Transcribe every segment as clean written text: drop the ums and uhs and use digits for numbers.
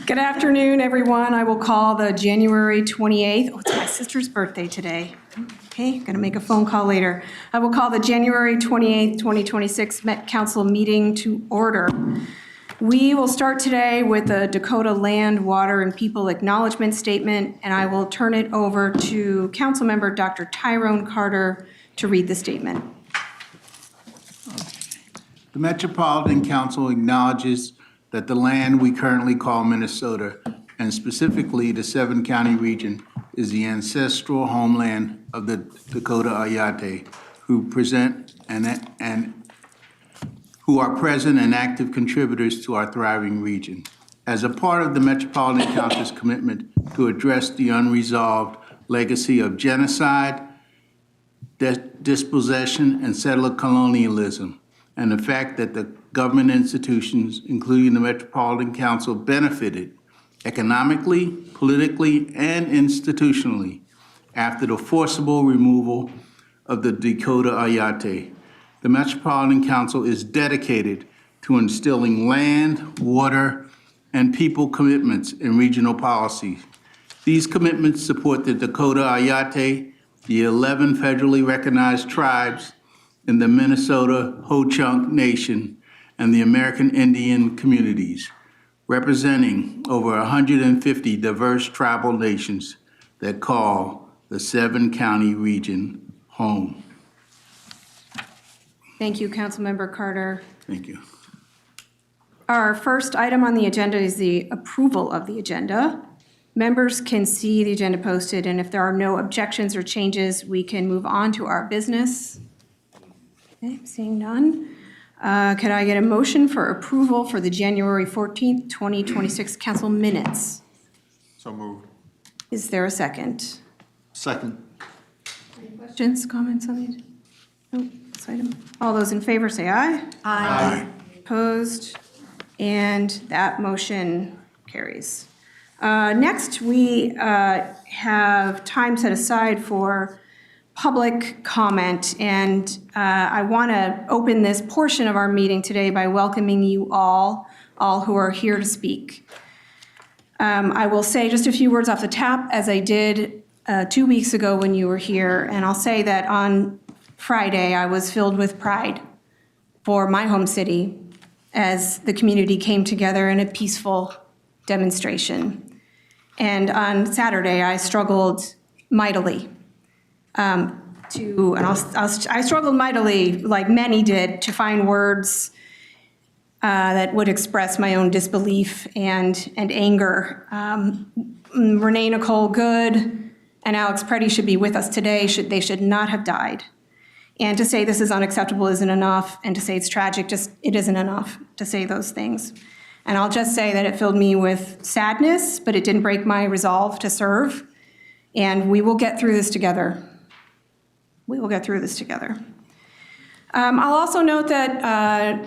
Good afternoon, everyone. I will call the January 28th. Oh, it's my sister's birthday today. Okay, gonna make a phone call later. I will call the January 28th, 2026 Met Council meeting to order. We will start today with the Dakota Land, Water, and People Acknowledgement Statement, and I will turn it over to Councilmember Dr. Tyrone Carter to read the statement. The Metropolitan Council acknowledges that the land we currently call Minnesota, and specifically the 7-county region, is the ancestral homeland of the Dakota Ayate, who are present and active contributors to our thriving region. As a part of the Metropolitan Council's commitment to address the unresolved legacy of genocide, dispossession, and settler colonialism, and the fact that the government institutions, including the Metropolitan Council, benefited economically, politically, and institutionally after the forcible removal of the Dakota Ayate. The Metropolitan Council is dedicated to instilling land, water, and people commitments in regional policy. These commitments support the Dakota Ayate, the 11 federally recognized tribes in the Minnesota Ho-Chunk Nation, and the American Indian communities, representing over 150 diverse tribal nations that call the 7-county region home. Thank you, Councilmember Carter. Thank you. Our first item on the agenda is the approval of the agenda. Members can see the agenda posted, and if there are no objections or changes, we can move on to our business. Okay, seeing none. Could I get a motion for approval for the January 14th, 2026 council minutes? So moved. Is there a second? Second. Any questions, comments on the this item? All those in favor say aye. Aye. Opposed? And that motion carries. Next, we have time set aside for public comment, and I want to open this portion of our meeting today by welcoming you all who are here to speak. I will say just a few words off the top, as I did 2 weeks ago when you were here, and I'll say that on Friday I was filled with pride for my home city as the community came together in a peaceful demonstration. And on Saturday I struggled mightily. I struggled mightily, like many did, to find words that would express my own disbelief and anger. Renee Nicole Good and Alex Preddy should be with us today. They should not have died. And to say this is unacceptable isn't enough, and to say it's tragic, it isn't enough to say those things. And I'll just say that it filled me with sadness, but it didn't break my resolve to serve. And we will get through this together. We will get through this together. I'll also note that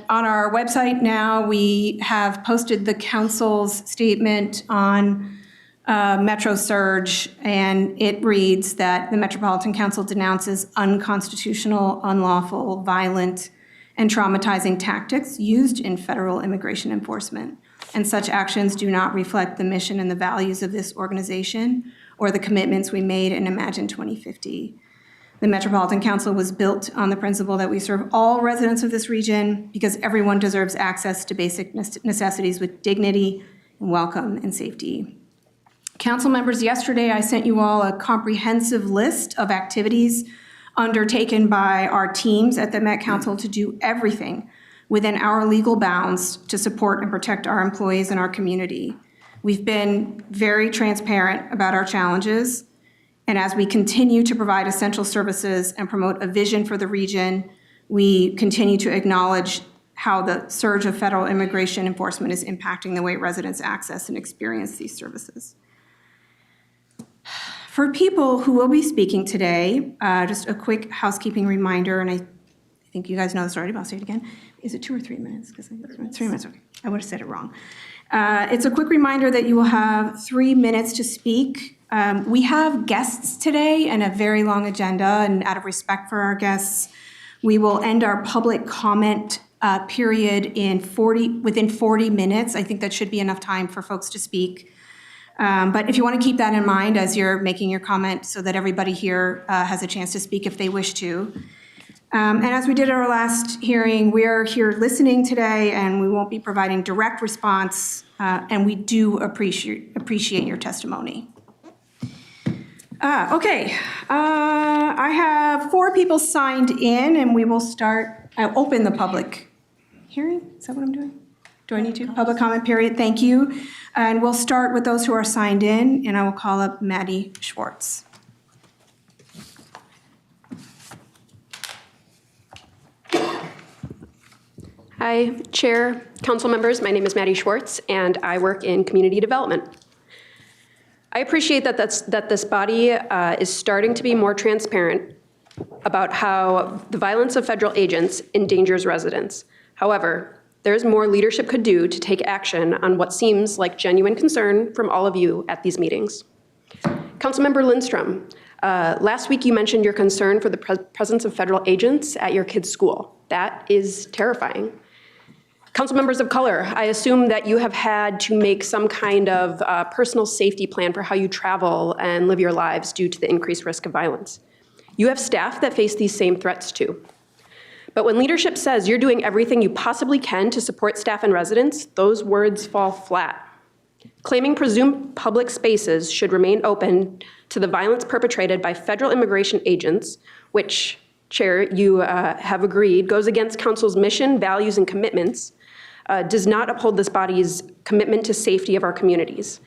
on our website now, we have posted the council's statement on Metro Surge, and it reads that the Metropolitan Council denounces unconstitutional, unlawful, violent, and traumatizing tactics used in federal immigration enforcement, and such actions do not reflect the mission and the values of this organization or the commitments we made in Imagine 2050. The Metropolitan Council was built on the principle that we serve all residents of this region because everyone deserves access to basic necessities with dignity, and welcome, and safety. Council members, yesterday I sent you all a comprehensive list of activities undertaken by our teams at the Met Council to do everything within our legal bounds to support and protect our employees and our community. We've been very transparent about our challenges, and as we continue to provide essential services and promote a vision for the region, we continue to acknowledge how the surge of federal immigration enforcement is impacting the way residents access and experience these services. For people who will be speaking today, just a quick housekeeping reminder, and I think you guys know this already, but I'll say it again. Is it 2 or 3 minutes? Because it's 3 minutes, okay. I would have said it wrong. It's a quick reminder that you will have 3 minutes to speak. We have guests today and a very long agenda, and out of respect for our guests, we will end our public comment period within 40 minutes. I think that should be enough time for folks to speak. But if you want to keep that in mind as you're making your comment so that everybody here has a chance to speak if they wish to. And as we did at our last hearing, we are here listening today, and we won't be providing direct response, and we do appreciate your testimony. Okay, I have 4 people signed in, and we will open the public hearing. Is that what I'm doing? Do I need to? Public comment period, thank you. And we'll start with those who are signed in, and I will call up Maddie Schwartz. Hi, Chair, Council members. My name is Maddie Schwartz, and I work in community development. I appreciate that this body is starting to be more transparent about how the violence of federal agents endangers residents. However, there's more leadership could do to take action on what seems like genuine concern from all of you at these meetings. Councilmember Lindstrom, last week you mentioned your concern for the presence of federal agents at your kids' school. That is terrifying. Council members of color, I assume that you have had to make some kind of personal safety plan for how you travel and live your lives due to the increased risk of violence. You have staff that face these same threats too. But when leadership says you're doing everything you possibly can to support staff and residents, those words fall flat. Claiming presumed public spaces should remain open to the violence perpetrated by federal immigration agents, which, Chair, you have agreed, goes against Council's mission, values, and commitments, does not uphold this body's commitment to safety of our communities.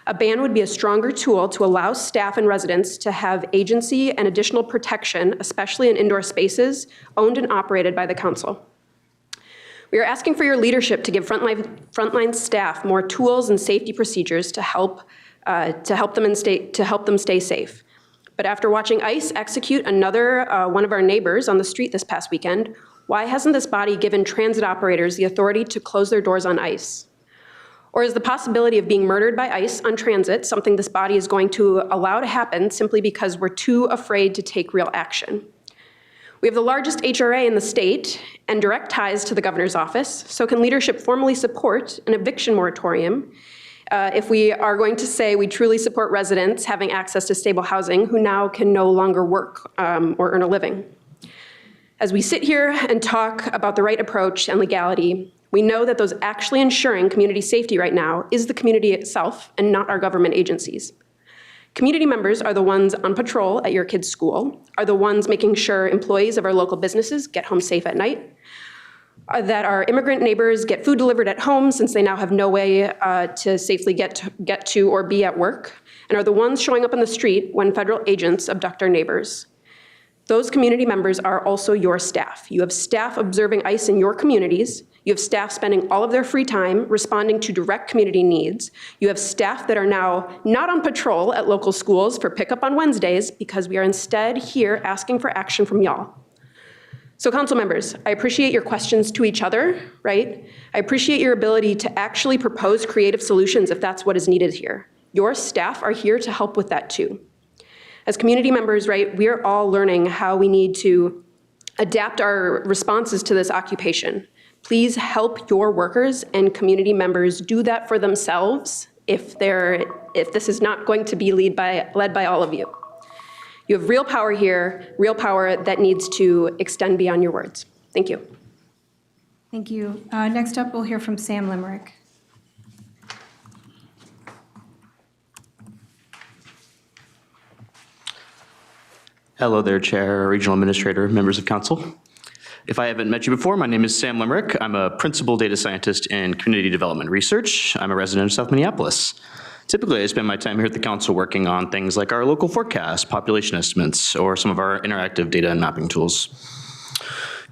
A ban would be a stronger tool to allow staff and residents to have agency and additional protection, especially in indoor spaces owned and operated by the Council. We are asking for your leadership to give frontline staff more tools and safety procedures to help them stay safe. But after watching ICE execute another one of our neighbors on the street this past weekend, why hasn't this body given transit operators the authority to close their doors on ICE? Or is the possibility of being murdered by ICE on transit something this body is going to allow to happen simply because we're too afraid to take real action? We have the largest HRA in the state and direct ties to the governor's office, so can leadership formally support an eviction moratorium if we are going to say we truly support residents having access to stable housing who now can no longer work or earn a living? As we sit here and talk about the right approach and legality, we know that those actually ensuring community safety right now is the community itself and not our government agencies. Community members are the ones on patrol at your kids' school, are the ones making sure employees of our local businesses get home safe at night, that our immigrant neighbors get food delivered at home since they now have no way to safely get to or be at work, and are the ones showing up on the street when federal agents abduct our neighbors. Those community members are also your staff. You have staff observing ICE in your communities. You have staff spending all of their free time responding to direct community needs. You have staff that are now not on patrol at local schools for pickup on Wednesdays because we are instead here asking for action from y'all. So council members, I appreciate your questions to each other, right? I appreciate your ability to actually propose creative solutions if that's what is needed here. Your staff are here to help with that too. As community members, right, we are all learning how we need to adapt our responses to this occupation. Please help your workers and community members do that for themselves if this is not going to be led by all of you. You have real power here, real power that needs to extend beyond your words. Thank you. Thank you. Next up, we'll hear from Sam Limerick. Hello there, Chair, Regional Administrator, members of Council. If I haven't met you before, my name is Sam Limerick. I'm a Principal Data Scientist in Community Development Research. I'm a resident of South Minneapolis. Typically, I spend my time here at the Council working on things like our local forecast, population estimates, or some of our interactive data and mapping tools.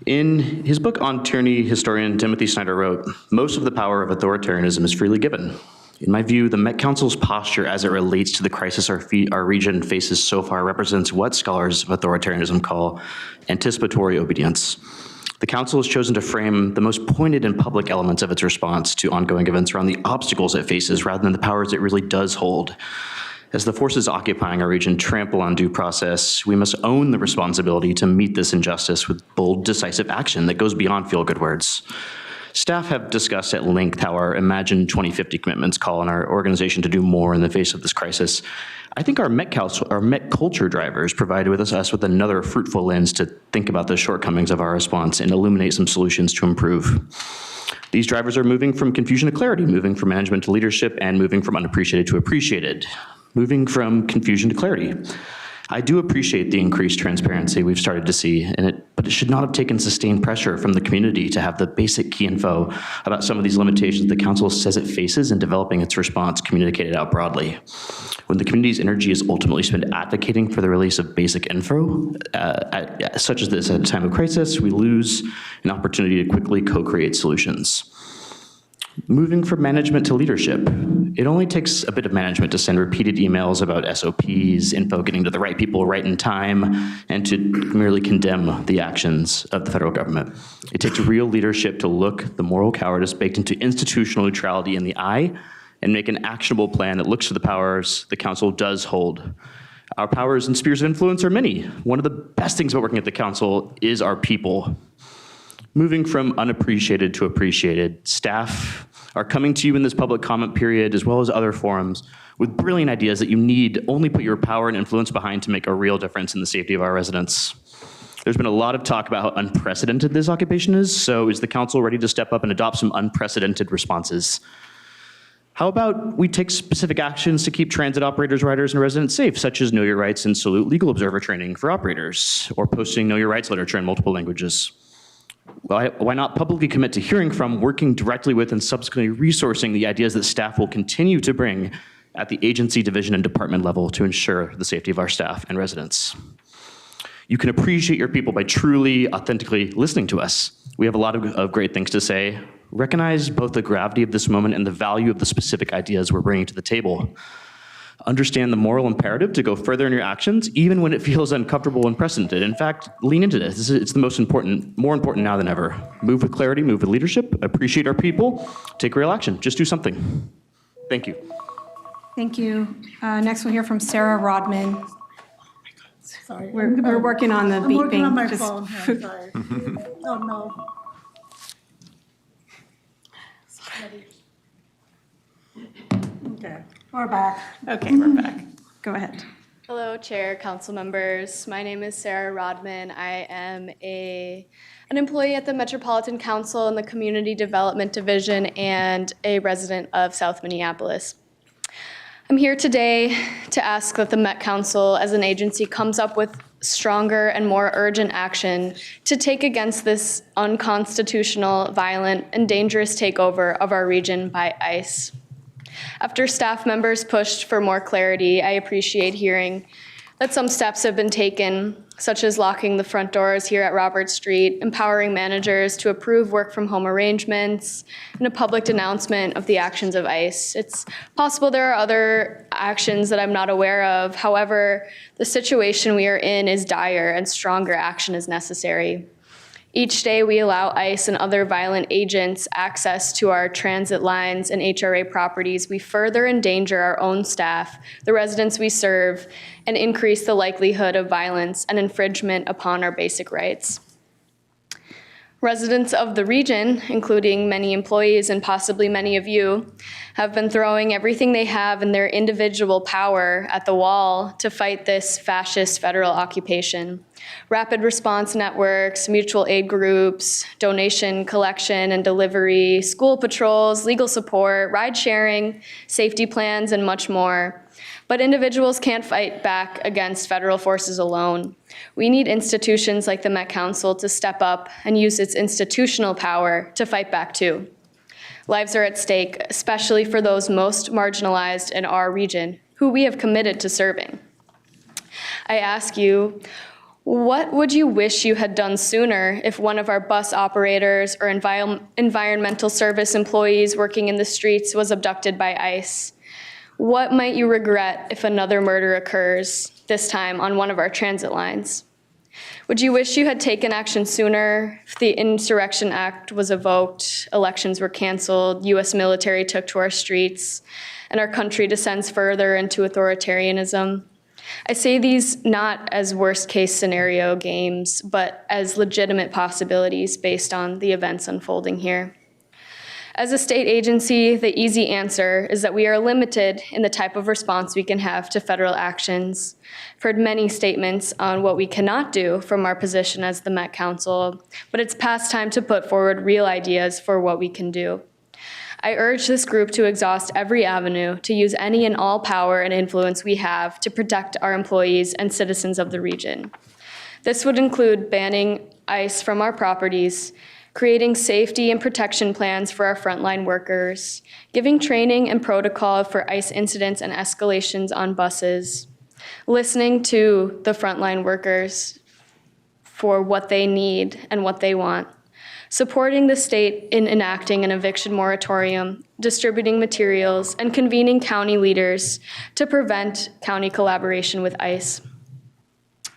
In his book on tyranny, historian Timothy Snyder wrote, "Most of the power of authoritarianism is freely given." In my view, the Met Council's posture as it relates to the crisis our region faces so far represents what scholars of authoritarianism call anticipatory obedience. The Council has chosen to frame the most pointed and public elements of its response to ongoing events around the obstacles it faces rather than the powers it really does hold. As the forces occupying our region trample on due process, we must own the responsibility to meet this injustice with bold, decisive action that goes beyond feel-good words. Staff have discussed at length how our Imagine 2050 commitments call on our organization to do more in the face of this crisis. I think our Met culture drivers provided us with another fruitful lens to think about the shortcomings of our response and illuminate some solutions to improve. These drivers are moving from confusion to clarity, moving from management to leadership, and moving from unappreciated to appreciated. Moving from confusion to clarity. I do appreciate the increased transparency we've started to see, but it should not have taken sustained pressure from the community to have the basic key info about some of these limitations the council says it faces in developing its response communicated out broadly. When the community's energy is ultimately spent advocating for the release of basic info, such as this at a time of crisis, we lose an opportunity to quickly co-create solutions. Moving from management to leadership. It only takes a bit of management to send repeated emails about SOPs, info getting to the right people right in time, and to merely condemn the actions of the federal government. It takes real leadership to look the moral cowardice baked into institutional neutrality in the eye and make an actionable plan that looks to the powers the council does hold. Our powers and spheres of influence are many. One of the best things about working at the council is our people. Moving from unappreciated to appreciated, staff are coming to you in this public comment period, as well as other forums, with brilliant ideas that you need only put your power and influence behind to make a real difference in the safety of our residents. There's been a lot of talk about how unprecedented this occupation is, so is the council ready to step up and adopt some unprecedented responses? How about we take specific actions to keep transit operators, riders, and residents safe, such as Know Your Rights and Salute Legal Observer training for operators, or posting Know Your Rights literature in multiple languages? Why not publicly commit to hearing from, working directly with, and subsequently resourcing the ideas that staff will continue to bring at the agency, division, and department level to ensure the safety of our staff and residents? You can appreciate your people by truly, authentically listening to us. We have a lot of great things to say. Recognize both the gravity of this moment and the value of the specific ideas we're bringing to the table. Understand the moral imperative to go further in your actions, even when it feels uncomfortable and unprecedented. In fact, lean into this. It's the most important, more important now than ever. Move with clarity, move with leadership, appreciate our people, take real action. Just do something. Thank you. Thank you. Next we'll hear from Sarah Rodman. Sorry. We're working on the I'm working on beeping. my Just- phone here, sorry. Oh, no. Okay, we're back. Okay, we're back. Go ahead. Hello, Chair, Council members. My name is Sarah Rodman. I am an employee at the Metropolitan Council in the Community Development Division and a resident of South Minneapolis. I'm here today to ask that the Met Council as an agency comes up with stronger and more urgent action to take against this unconstitutional, violent, and dangerous takeover of our region by ICE. After staff members pushed for more clarity, I appreciate hearing that some steps have been taken, such as locking the front doors here at Robert Street, empowering managers to approve work-from-home arrangements, and a public denouncement of the actions of ICE. It's possible there are other actions that I'm not aware of. However, the situation we are in is dire and stronger action is necessary. Each day we allow ICE and other violent agents access to our transit lines and HRA properties. We further endanger our own staff, the residents we serve, and increase the likelihood of violence and infringement upon our basic rights. Residents of the region, including many employees and possibly many of you, have been throwing everything they have in their individual power at the wall to fight this fascist federal occupation. Rapid response networks, mutual aid groups, donation collection and delivery, school patrols, legal support, ride sharing, safety plans, and much more. But individuals can't fight back against federal forces alone. We need institutions like the Met Council to step up and use its institutional power to fight back too. Lives are at stake, especially for those most marginalized in our region, who we have committed to serving. I ask you, what would you wish you had done sooner if one of our bus operators or environmental service employees working in the streets was abducted by ICE? What might you regret if another murder occurs, this time on one of our transit lines? Would you wish you had taken action sooner if the Insurrection Act was evoked, elections were canceled, US military took to our streets, and our country descends further into authoritarianism. I say these not as worst-case scenario games, but as legitimate possibilities based on the events unfolding here. As a state agency, the easy answer is that we are limited in the type of response we can have to federal actions. I've heard many statements on what we cannot do from our position as the Met Council, but it's past time to put forward real ideas for what we can do. I urge this group to exhaust every avenue to use any and all power and influence we have to protect our employees and citizens of the region. This would include banning ICE from our properties, creating safety and protection plans for our frontline workers, giving training and protocol for ICE incidents and escalations on buses, listening to the frontline workers for what they need and what they want, supporting the state in enacting an eviction moratorium, distributing materials, and convening county leaders to prevent county collaboration with ICE.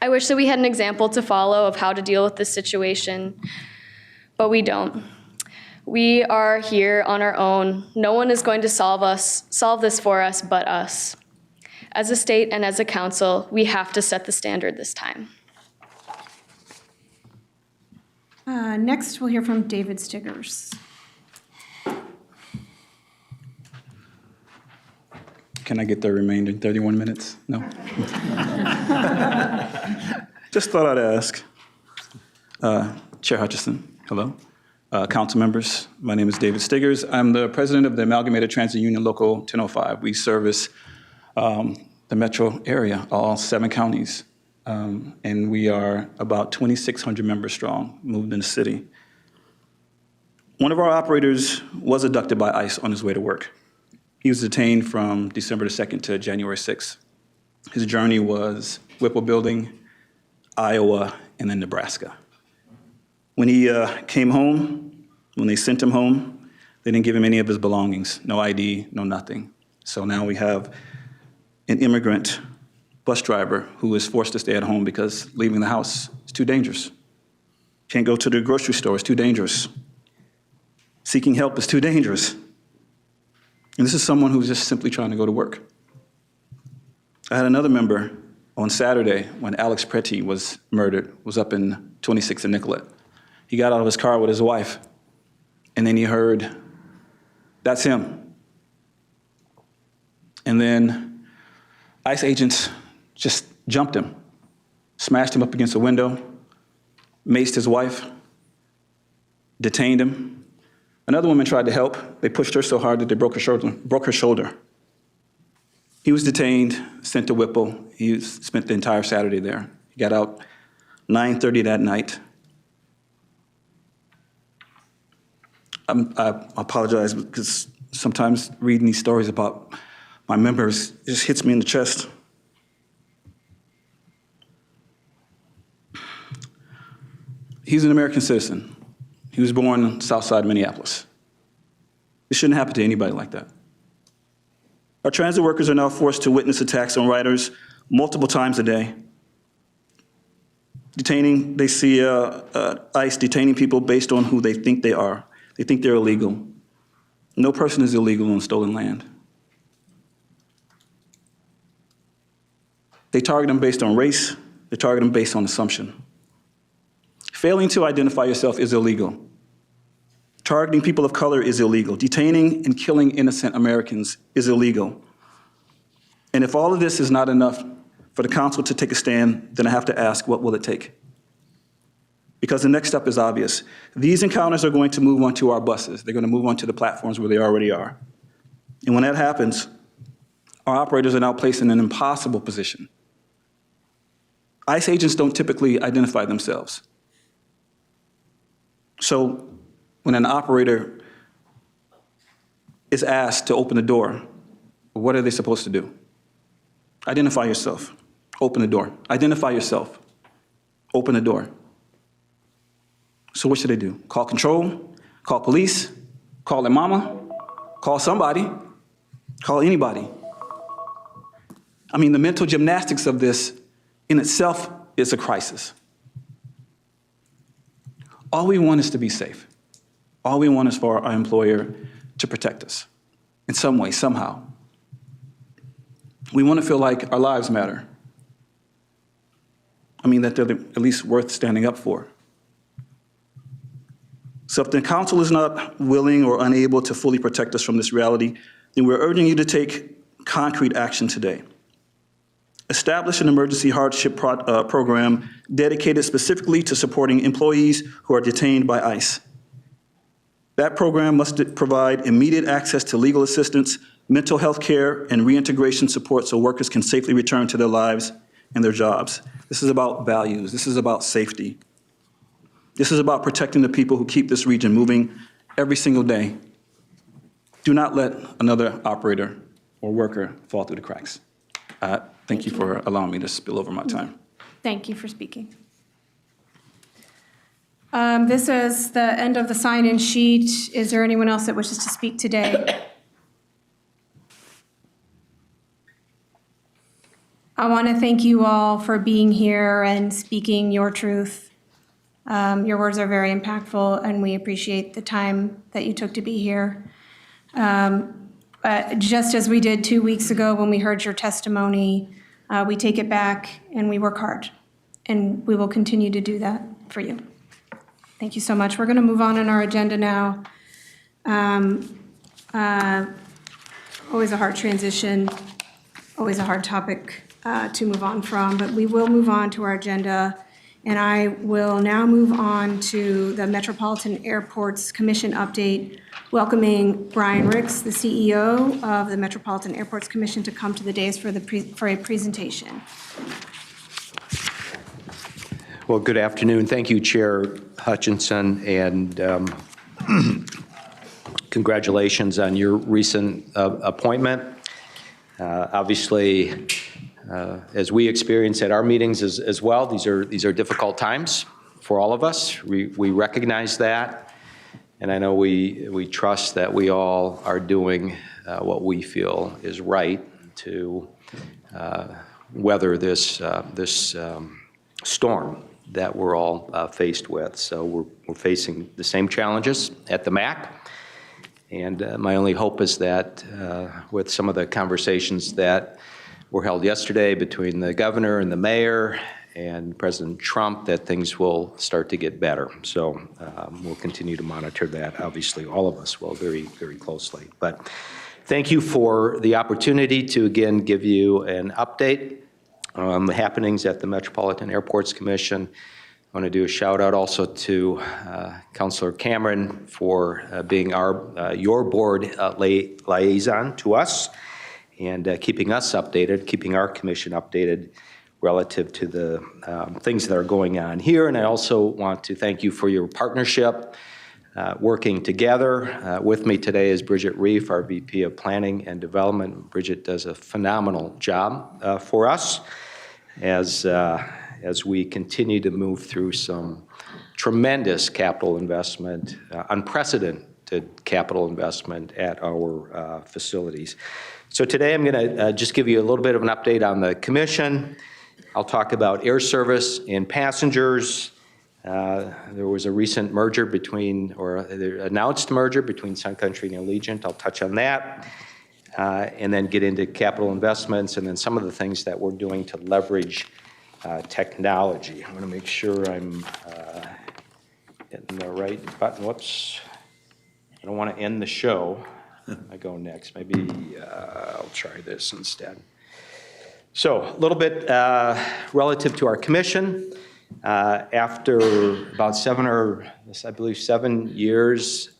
I wish that we had an example to follow of how to deal with this situation, but we don't. We are here on our own. No one is going to solve this for us but us. As a state and as a council, we have to set the standard this time. Next, we'll hear from David Stiggers. Can I get the remaining 31 minutes? No? Just thought I'd ask. Chair Hutchison, hello. Council members, my name is David Stiggers. I'm the president of the Amalgamated Transit Union Local 1005. We service the metro area, all 7 counties. And we are about 2,600 members strong, moved in the city. One of our operators was abducted by ICE on his way to work. He was detained from December the 2nd to January 6th. His journey was Whipple Building, Iowa, and then Nebraska. When he came home, when they sent him home, they didn't give him any of his belongings, no ID, no nothing. So now we have an immigrant bus driver who is forced to stay at home because leaving the house is too dangerous. Can't go to the grocery store, it's too dangerous. Seeking help is too dangerous. And this is someone who's just simply trying to go to work. I had another member on Saturday when Alex Pretty was murdered, was up in 26 and Nicollet. He got out of his car with his wife, and then he heard, "That's him." And then ICE agents just jumped him, smashed him up against a window, maced his wife, detained him. Another woman tried to help. They pushed her so hard that they broke her shoulder. He was detained, sent to Whipple. He spent the entire Saturday there. He got out 9:30 that night. I apologize because sometimes reading these stories about my members just hits me in the chest. He's an American citizen. He was born on the south side of Minneapolis. It shouldn't happen to anybody like that. Our transit workers are now forced to witness attacks on riders multiple times a day. They see ICE detaining people based on who they think they are. They think they're illegal. No person is illegal on stolen land. They target them based on race. They target them based on assumption. Failing to identify yourself is illegal. Targeting people of color is illegal. Detaining and killing innocent Americans is illegal. And if all of this is not enough for the council to take a stand, then I have to ask, what will it take? Because the next step is obvious. These encounters are going to move onto our buses. They're going to move onto the platforms where they already are. And when that happens, our operators are now placed in an impossible position. ICE agents don't typically identify themselves. So when an operator is asked to open the door, what are they supposed to do? Identify yourself. Open the door. Identify yourself. Open the door. So what should they do? Call control? Call police? Call their mama? Call somebody? Call anybody? I mean, the mental gymnastics of this in itself is a crisis. All we want is to be safe. All we want is for our employer to protect us in some way, somehow. We want to feel like our lives matter. I mean, that they're at least worth standing up for. So if the council is not willing or unable to fully protect us from this reality, then we're urging you to take concrete action today. Establish an emergency hardship program dedicated specifically to supporting employees who are detained by ICE. That program must provide immediate access to legal assistance, mental health care, and reintegration support so workers can safely return to their lives and their jobs. This is about values. This is about safety. This is about protecting the people who keep this region moving every single day. Do not let another operator or worker fall through the cracks. Thank you for allowing me to spill over my time. Thank you for speaking. This is the end of the sign-in sheet. Is there anyone else that wishes to speak today? I want to thank you all for being here and speaking your truth. Your words are very impactful, and we appreciate the time that you took to be here. Just as we did 2 weeks ago when we heard your testimony, we take it back and we work hard, and we will continue to do that for you. Thank you so much. We're going to move on in our agenda now. Always a hard transition, always a hard topic to move on from, but we will move on to our agenda. And I will now move on to the Metropolitan Airports Commission update, welcoming Brian Ricks, the CEO of the Metropolitan Airports Commission, to come to the dais for a presentation. Well, good afternoon. Thank you, Chair Hutchinson, and congratulations on your recent appointment. Obviously, as we experience at our meetings as well, these are difficult times for all of us. We recognize that, and I know we trust that we all are doing what we feel is right to weather this storm that we're all faced with. So we're facing the same challenges at the MAC. And my only hope is that with some of the conversations that were held yesterday between the governor and the mayor and President Trump, that things will start to get better. So we'll continue to monitor that. Obviously, all of us will very, very closely. But thank you for the opportunity to again give you an update on the happenings at the Metropolitan Airports Commission. I want to do a shout out also to Councilor Cameron for being your board liaison to us and keeping us updated, keeping our commission updated relative to the things that are going on here. And I also want to thank you for your partnership, working together. With me today is Bridget Reif, our VP of Planning and Development. Bridget does a phenomenal job for us as we continue to move through some tremendous capital investment, unprecedented capital investment at our facilities. So today I'm going to just give you a little bit of an update on the commission. I'll talk about air service and passengers. There was a recent merger announced merger between Sun Country and Allegiant. I'll touch on that. And then get into capital investments and then some of the things that we're doing to leverage technology. I want to make sure I'm hitting the right button. Whoops. I don't want to end the show. I go next. Maybe I'll try this instead. So a little bit relative to our commission. After about 7 years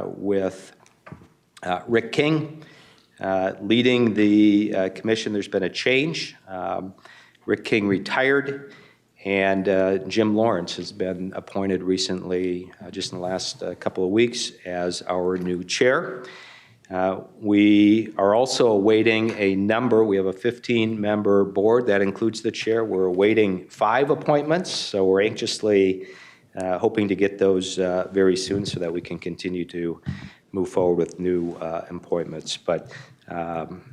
with Rick King leading the commission, there's been a change. Rick King retired, and Jim Lawrence has been appointed recently, just in the last couple of weeks, as our new chair. We are also awaiting we have a 15-member board that includes the chair. We're awaiting 5 appointments, so we're anxiously hoping to get those very soon so that we can continue to move forward with new appointments. But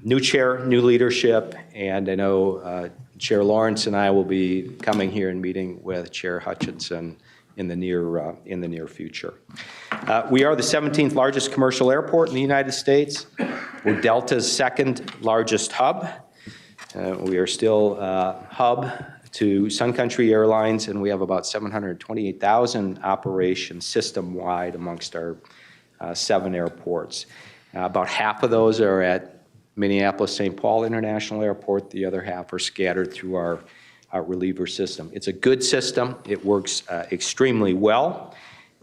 new chair, new leadership, and I know Chair Lawrence and I will be coming here and meeting with Chair Hutchinson in the near future. We are the 17th largest commercial airport in the United States. We're Delta's 2nd largest hub. We are still hub to Sun Country Airlines, and we have about 728,000 operations system-wide amongst our 7 airports. About half of those are at Minneapolis-St. Paul International Airport. The other half are scattered through our reliever system. It's a good system. It works extremely well,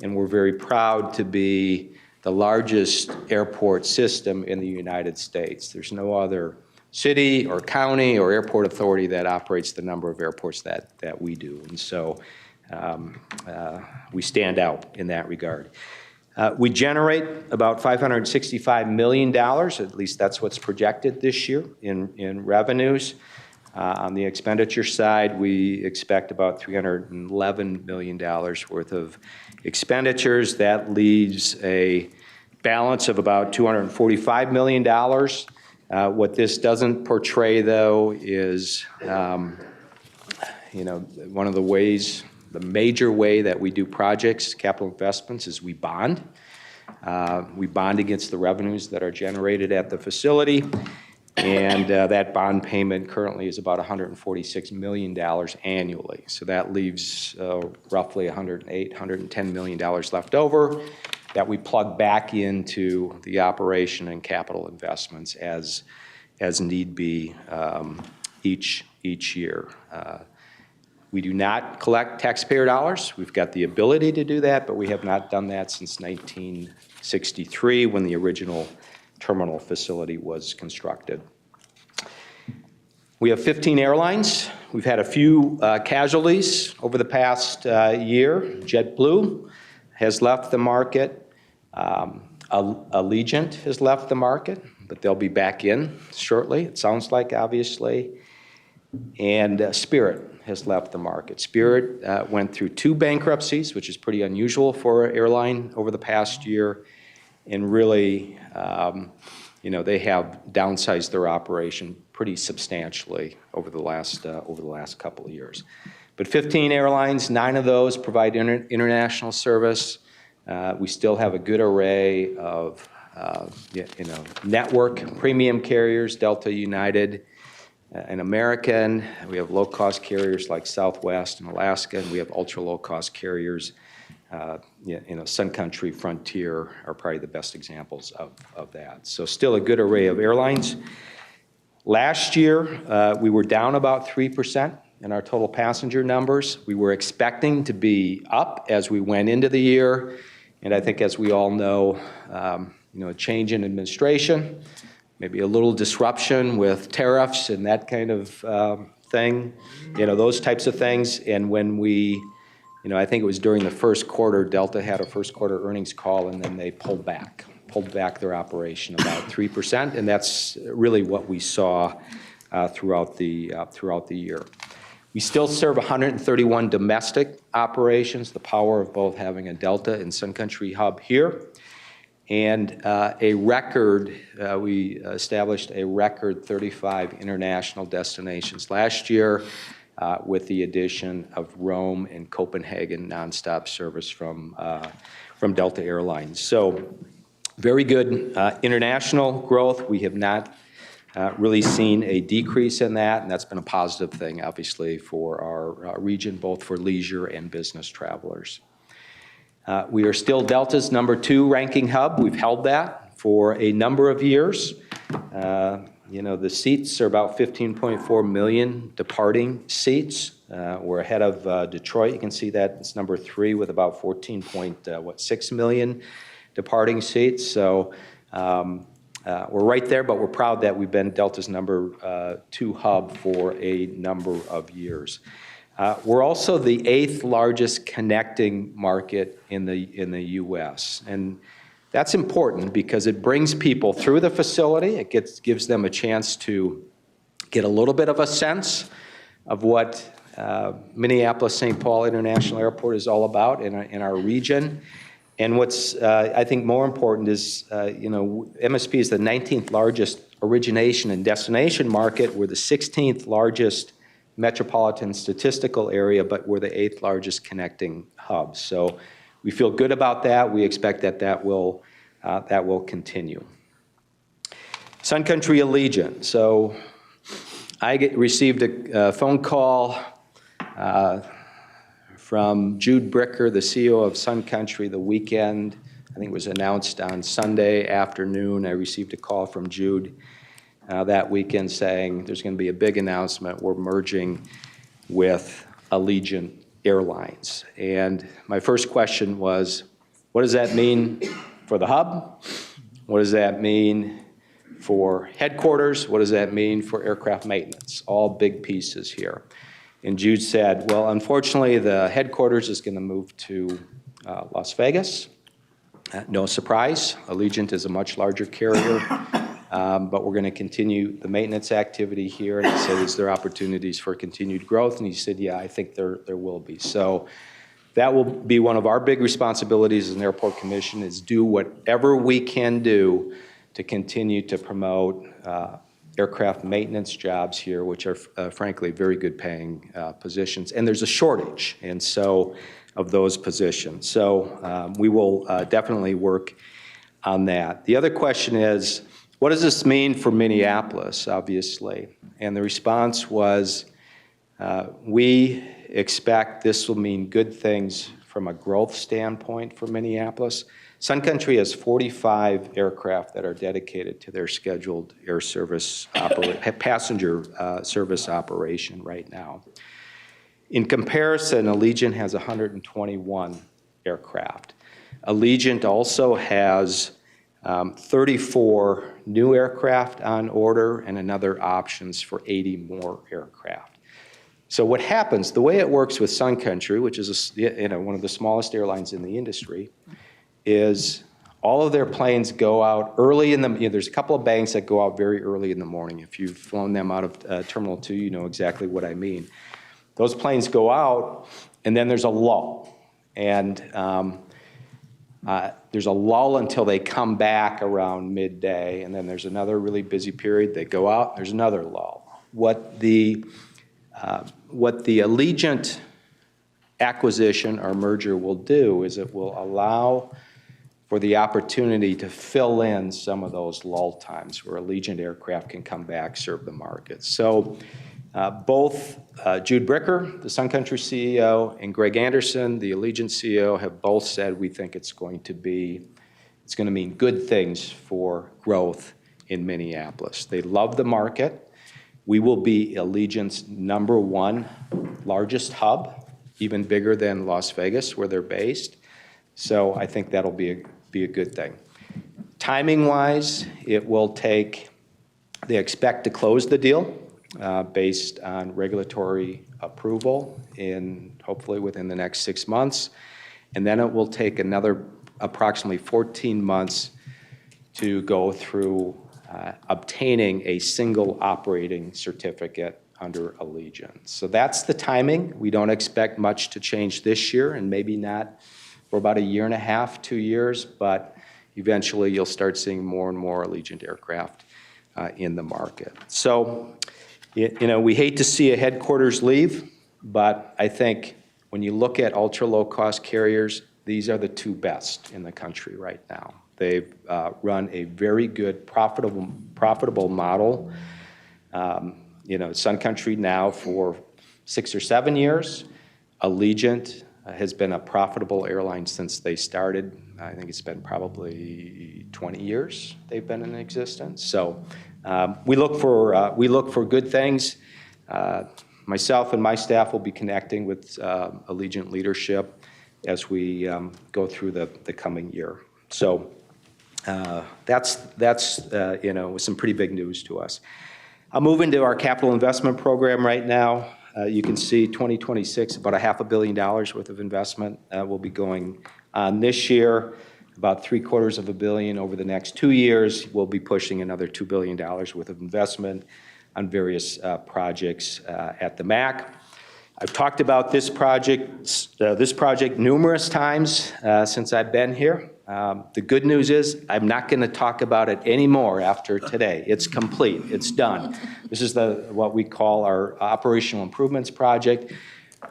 and we're very proud to be the largest airport system in the United States. There's no other city or county or airport authority that operates the number of airports that we do. And so we stand out in that regard. We generate about $565 million, at least that's what's projected this year in revenues. On the expenditure side, we expect about $311 million worth of expenditures. That leaves a balance of about $245 million. What this doesn't portray, though, is one of the ways, the major way that we do projects, capital investments, is we bond. We bond against the revenues that are generated at the facility, and that bond payment currently is about $146 million annually. So that leaves roughly $110 million left over that we plug back into the operation and capital investments as need be each year. We do not collect taxpayer dollars. We've got the ability to do that, but we have not done that since 1963 when the original terminal facility was constructed. We have 15 airlines. We've had a few casualties over the past year. JetBlue has left the market. Allegiant has left the market, but they'll be back in shortly, it sounds like, obviously. And Spirit has left the market. Spirit went through 2 bankruptcies, which is pretty unusual for an airline over the past year. And really, they have downsized their operation pretty substantially over the last couple of years. But 15 airlines, 9 of those provide international service. We still have a good array of network premium carriers, Delta, United, and American. We have low-cost carriers like Southwest and Alaska, and we have ultra-low-cost carriers. Sun Country, Frontier are probably the best examples of that. So still a good array of airlines. Last year, we were down about 3% in our total passenger numbers. We were expecting to be up as we went into the year. And I think, as we all know, a change in administration, maybe a little disruption with tariffs and that kind of thing, those types of things. And when I think it was during the first quarter, Delta had a first quarter earnings call, and then they pulled back their operation about 3%. And that's really what we saw throughout the year. We still serve 131 domestic operations, the power of both having a Delta and Sun Country hub here. And we established a record 35 international destinations last year with the addition of Rome and Copenhagen nonstop service from Delta Airlines. So very good international growth. We have not really seen a decrease in that, and that's been a positive thing, obviously, for our region, both for leisure and business travelers. We are still Delta's #2 ranking hub. We've held that for a number of years. The seats are about 15.4 million departing seats. We're ahead of Detroit. You can see that it's #3 with about 14.6 million departing seats. So we're right there, but we're proud that we've been Delta's #2 hub for a number of years. We're also the 8th largest connecting market in the U.S. And that's important because it brings people through the facility. It gives them a chance to get a little bit of a sense of what Minneapolis-St. Paul International Airport is all about in our region. And what's, I think, more important is, MSP is the 19th largest origination and destination market. We're the 16th largest metropolitan statistical area, but we're the 8th largest connecting hub. So we feel good about that. We expect that will continue. Sun Country Allegiant. So received a phone call from Jude Bricker, the CEO of Sun Country, the weekend. I think it was announced on Sunday afternoon. I received a call from Jude that weekend saying there's going to be a big announcement. We're merging with Allegiant Airlines. And my first question was, what does that mean for the hub? What does that mean for headquarters? What does that mean for aircraft maintenance? All big pieces here. And Jude said, well, unfortunately, the headquarters is going to move to Las Vegas. No surprise, Allegiant is a much larger carrier, but we're going to continue the maintenance activity here. And he said, is there opportunities for continued growth? And he said, yeah, I think there will be. So that will be one of our big responsibilities as an airport commission, is do whatever we can do to continue to promote aircraft maintenance jobs here, which are frankly very good paying positions. And there's a shortage, and so of those positions. So we will definitely work on that. The other question is, what does this mean for Minneapolis, obviously? And the response was, we expect this will mean good things from a growth standpoint for Minneapolis. Sun Country has 45 aircraft that are dedicated to their scheduled air service, passenger service operation right now. In comparison, Allegiant has 121 aircraft. Allegiant also has 34 new aircraft on order and another options for 80 more aircraft. So what happens, the way it works with Sun Country, which is one of the smallest airlines in the industry, is all of their planes go out early in the, there's a couple of banks that go out very early in the morning. If you've flown them out of Terminal 2, you know exactly what I mean. Those planes go out, and then there's a lull. And there's a lull until they come back around midday, and then there's another really busy period. They go out, there's another lull. What the Allegiant acquisition or merger will do is it will allow for the opportunity to fill in some of those lull times where Allegiant aircraft can come back, serve the market. So both Jude Bricker, the Sun Country CEO, and Greg Anderson, the Allegiant CEO, have both said we think it's going to mean good things for growth in Minneapolis. They love the market. We will be Allegiant's #1 largest hub, even bigger than Las Vegas, where they're based. So I think that'll be a good thing. Timing-wise, it will take, they expect to close the deal based on regulatory approval hopefully within the next 6 months. And then it will take another approximately 14 months to go through obtaining a single operating certificate under Allegiant. So that's the timing. We don't expect much to change this year, and maybe not for about 1.5 years, 2 years, but eventually you'll start seeing more and more Allegiant aircraft in the market. So, we hate to see a headquarters leave, but I think when you look at ultra low-cost carriers, these are the two best in the country right now. They've run a very good, profitable model. Sun Country now for 6 or 7 years. Allegiant has been a profitable airline since they started. I think it's been probably 20 years they've been in existence. So we look for good things. Myself and my staff will be connecting with Allegiant leadership as we go through the coming year. So that's some pretty big news to us. I'll move into our capital investment program right now. You can see 2026, about $500 million worth of investment will be going on this year. About $750 million over the next 2 years. We'll be pushing another $2 billion worth of investment on various projects at the MAC. I've talked about this project numerous times since I've been here. The good news is I'm not going to talk about it anymore after today. It's complete. It's done. This is what we call our operational improvements project.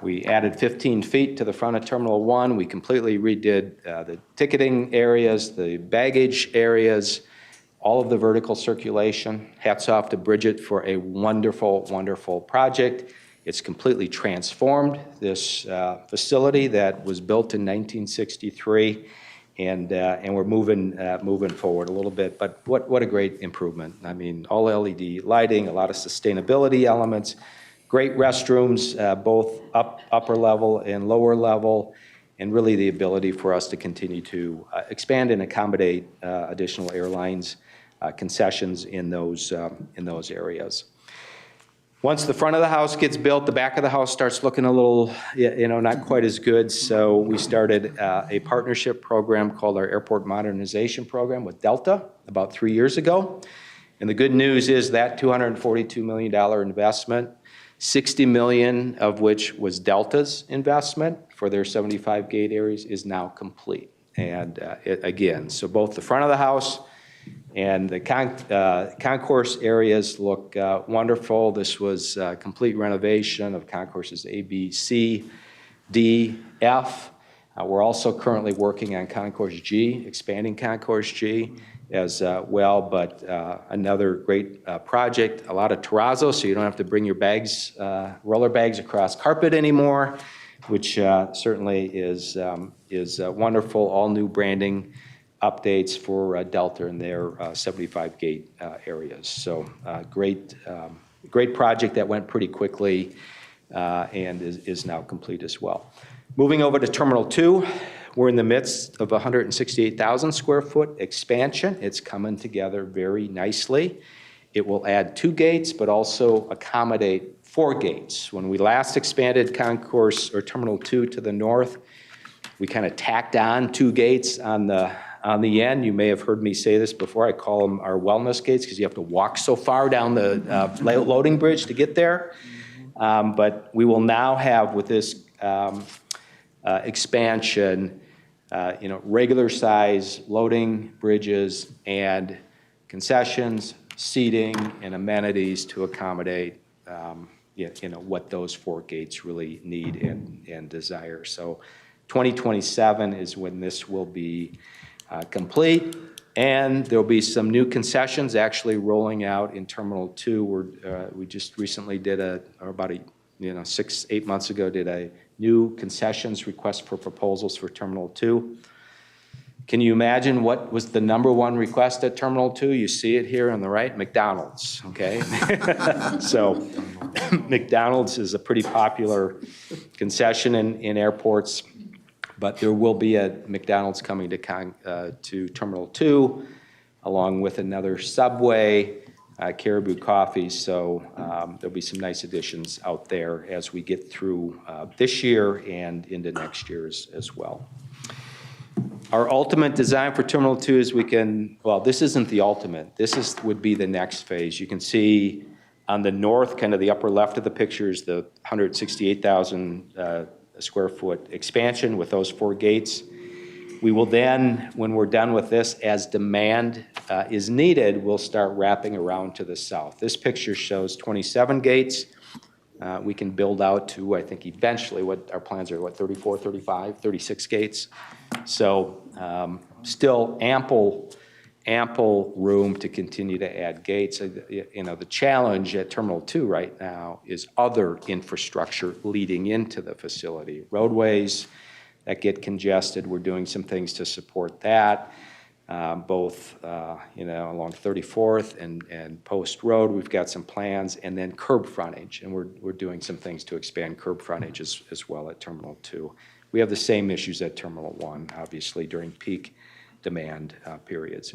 We added 15 feet to the front of Terminal 1. We completely redid the ticketing areas, the baggage areas. all of the vertical circulation. Hats off to Bridget for a wonderful, wonderful project. It's completely transformed this facility that was built in 1963, and we're moving forward a little bit. But what a great improvement! I mean, all LED lighting, a lot of sustainability elements, great restrooms, both upper level and lower level, and really the ability for us to continue to expand and accommodate additional airlines, concessions in those areas. Once the front of the house gets built, the back of the house starts looking a little, not quite as good. So we started a partnership program called our Airport Modernization Program with Delta about 3 years ago. And the good news is that $242 million investment, $60 million of which was Delta's investment for their 75 gate areas, is now complete. And again, so both the front of the house and the concourse areas look wonderful. This was a complete renovation of concourses A, B, C, D, F. We're also currently working on concourse G, expanding concourse G as well, but another great project. A lot of terrazzo, so you don't have to bring your bags, roller bags across carpet anymore, which certainly is wonderful. All new branding updates for Delta in their 75 gate areas. So great project that went pretty quickly and is now complete as well. Moving over to Terminal 2, we're in the midst of a 168,000 square foot expansion. It's coming together very nicely. It will add 2 gates, but also accommodate 4 gates. When we last expanded Concourse or Terminal 2 to the north, we kind of tacked on 2 gates on the end. You may have heard me say this before. I call them our wellness gates because you have to walk so far down the loading bridge to get there. But we will now have, with this expansion, regular size loading bridges and concessions, seating, and amenities to accommodate what those 4 gates really need and desire. So 2027 is when this will be complete, and there'll be some new concessions actually rolling out in Terminal 2. We just recently did about 6-8 months ago, did a new concessions request for proposals for Terminal 2. Can you imagine what was the #1 request at Terminal 2? You see it here on the right, McDonald's, okay? So McDonald's is a pretty popular concession in airports, but there will be a McDonald's coming to Terminal 2, along with another Subway, Caribou Coffee. So there'll be some nice additions out there as we get through this year and into next year as well. Our ultimate design for Terminal 2 is this isn't the ultimate. This would be the next phase. You can see on the north, kind of the upper left of the picture, is the 168,000 square foot expansion with those 4 gates. We will then, when we're done with this, as demand is needed, we'll start wrapping around to the south. This picture shows 27 gates. We can build out to, I think eventually, what our plans are, 34, 35, 36 gates. So still ample room to continue to add gates. The challenge at Terminal 2 right now is other infrastructure leading into the facility. Roadways that get congested, we're doing some things to support that, both along 34th and Post Road. We've got some plans, and then curb frontage, and we're doing some things to expand curb frontage as well at Terminal 2. We have the same issues at Terminal 1, obviously, during peak demand periods.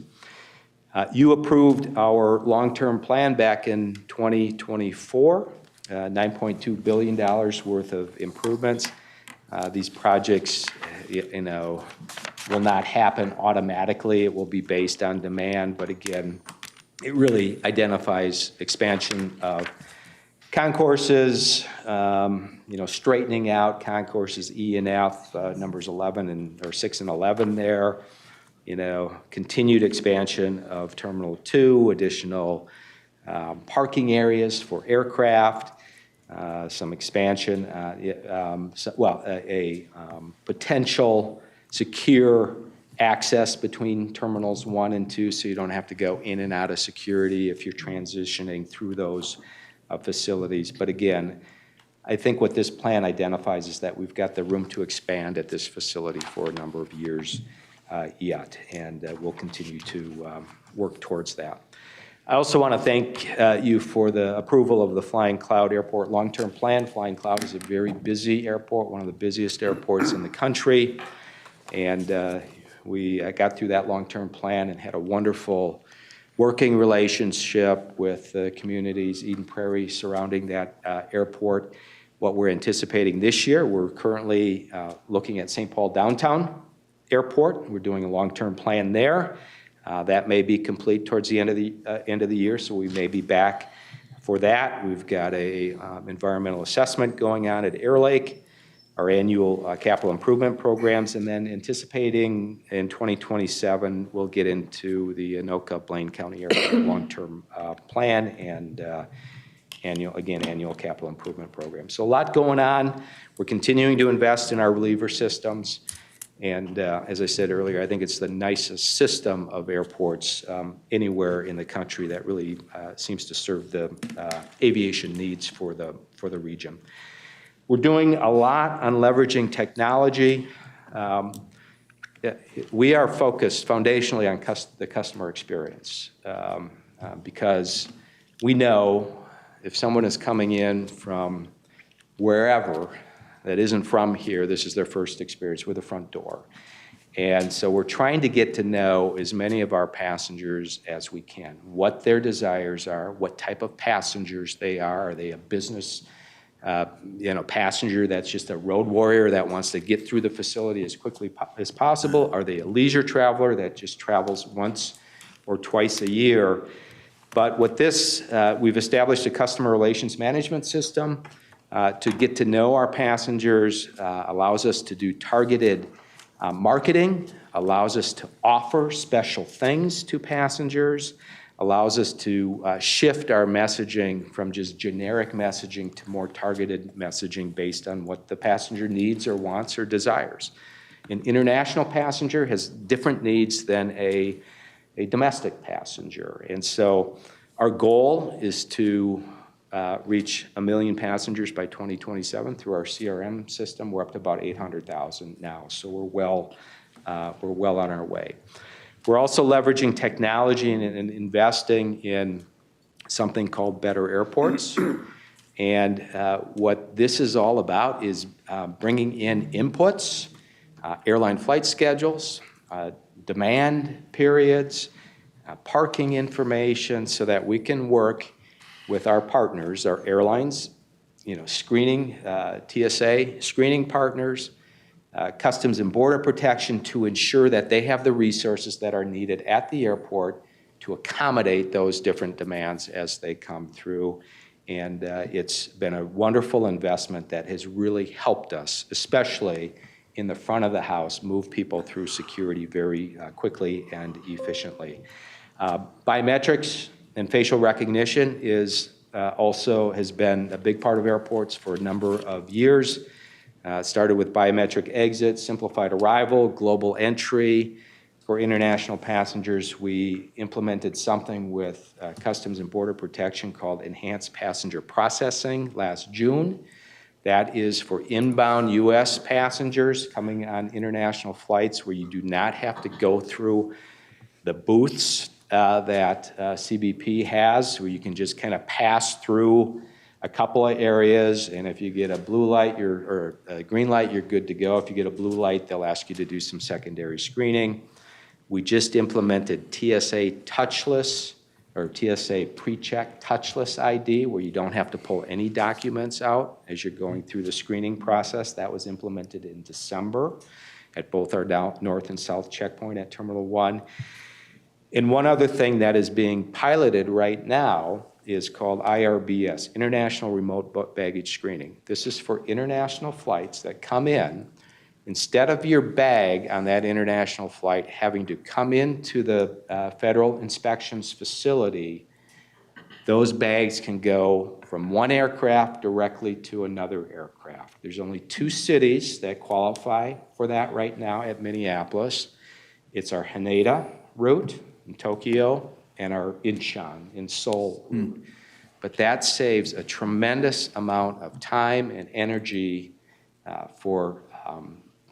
You approved our long-term plan back in 2024, $9.2 billion worth of improvements. These projects, will not happen automatically. It will be based on demand, but again, it really identifies expansion of concourses, straightening out concourses E and F, numbers 6 and 11 there. Continued expansion of Terminal 2, additional parking areas for aircraft, some expansion, a potential secure access between terminals 1 and 2, so you don't have to go in and out of security if you're transitioning through those facilities. But again, I think what this plan identifies is that we've got the room to expand at this facility for a number of years yet, and we'll continue to work towards that. I also want to thank you for the approval of the Flying Cloud Airport long-term plan. Flying Cloud is a very busy airport, one of the busiest airports in the country, and we got through that long-term plan and had a wonderful working relationship with the communities, Eden Prairie, surrounding that airport. What we're anticipating this year, we're currently looking at St. Paul Downtown Airport. We're doing a long-term plan there. That may be complete towards the end of the year, so we may be back for that. We've got a environmental assessment going on at Air Lake, our annual capital improvement programs, and then anticipating in 2027, we'll get into the Anoka-Blaine County Airport long-term plan and annual capital improvement program. So a lot going on. We're continuing to invest in our reliever systems. And as I said earlier, I think it's the nicest system of airports anywhere in the country that really seems to serve the aviation needs for the region. We're doing a lot on leveraging technology. We are focused foundationally on the customer experience because we know if someone is coming in from wherever that isn't from here, this is their first experience with the front door. And so we're trying to get to know as many of our passengers as we can, what their desires are, what type of passengers they are. Are they a business passenger that's just a road warrior that wants to get through the facility as quickly as possible? Are they a leisure traveler that just travels once or twice a year? But with this, we've established a customer relations management system to get to know our passengers, allows us to do targeted marketing, allows us to offer special things to passengers, allows us to shift our messaging from just generic messaging to more targeted messaging based on what the passenger needs or wants or desires. An international passenger has different needs than a domestic passenger. And so our goal is to reach 1 million passengers by 2027 through our CRM system. We're up to about 800,000 now, so we're well on our way. We're also leveraging technology and investing in something called Better Airports. And what this is all about is bringing in inputs, airline flight schedules, demand periods, parking information, so that we can work with our partners, our airlines, screening, TSA screening partners, Customs and Border Protection, to ensure that they have the resources that are needed at the airport to accommodate those different demands as they come through. And it's been a wonderful investment that has really helped us, especially in the front of the house, move people through security very quickly and efficiently. Biometrics and facial recognition also has been a big part of airports for a number of years. Started with biometric exit, simplified arrival, global entry. For international passengers, we implemented something with Customs and Border Protection called Enhanced Passenger Processing last June. That is for inbound U.S. passengers coming on international flights where you do not have to go through the booths that CBP has, where you can just kind of pass through a couple of areas, and if you get a blue light or a green light, you're good to go. If you get a blue light, they'll ask you to do some secondary screening. We just implemented TSA touchless or TSA pre-check touchless ID, where you don't have to pull any documents out as you're going through the screening process. That was implemented in December at both our north and south checkpoint at Terminal 1. And one other thing that is being piloted right now is called IRBS, International Remote Baggage Screening. This is for international flights that come in. Instead of your bag on that international flight having to come into the federal inspections facility, those bags can go from one aircraft directly to another aircraft. There's only 2 cities that qualify for that right now at Minneapolis. It's our Haneda route in Tokyo and our Incheon in Seoul route. But that saves a tremendous amount of time and energy for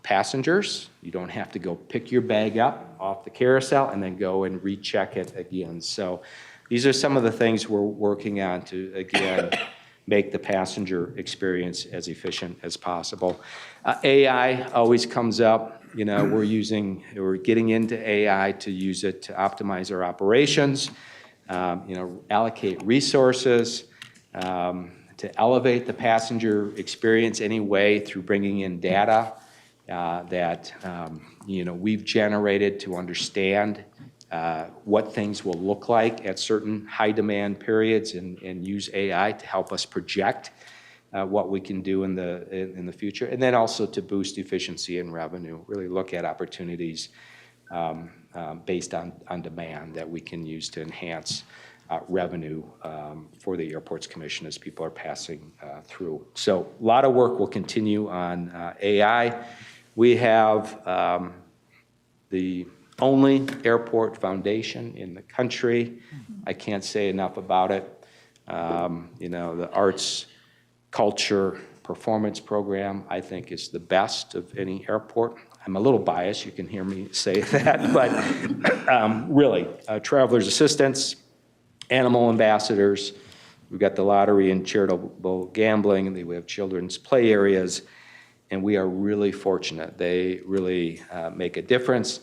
passengers. You don't have to go pick your bag up off the carousel and then go and recheck it again. So these are some of the things we're working on to, again, make the passenger experience as efficient as possible. AI always comes up. You know, we're getting into AI to use it to optimize our operations, allocate resources, to elevate the passenger experience anyway through bringing in data that we've generated to understand what things will look like at certain high demand periods and use AI to help us project what we can do in the future, and then also to boost efficiency and revenue, really look at opportunities based on demand that we can use to enhance revenue for the Airports Commission as people are passing through. So a lot of work will continue on AI. We have the only airport foundation in the country. I can't say enough about it. The arts, culture, performance program, I think, is the best of any airport. I'm a little biased, you can hear me say that, but really, travelers' assistance, animal ambassadors, we've got the lottery and charitable gambling, and we have children's play areas, and we are really fortunate. They really make a difference,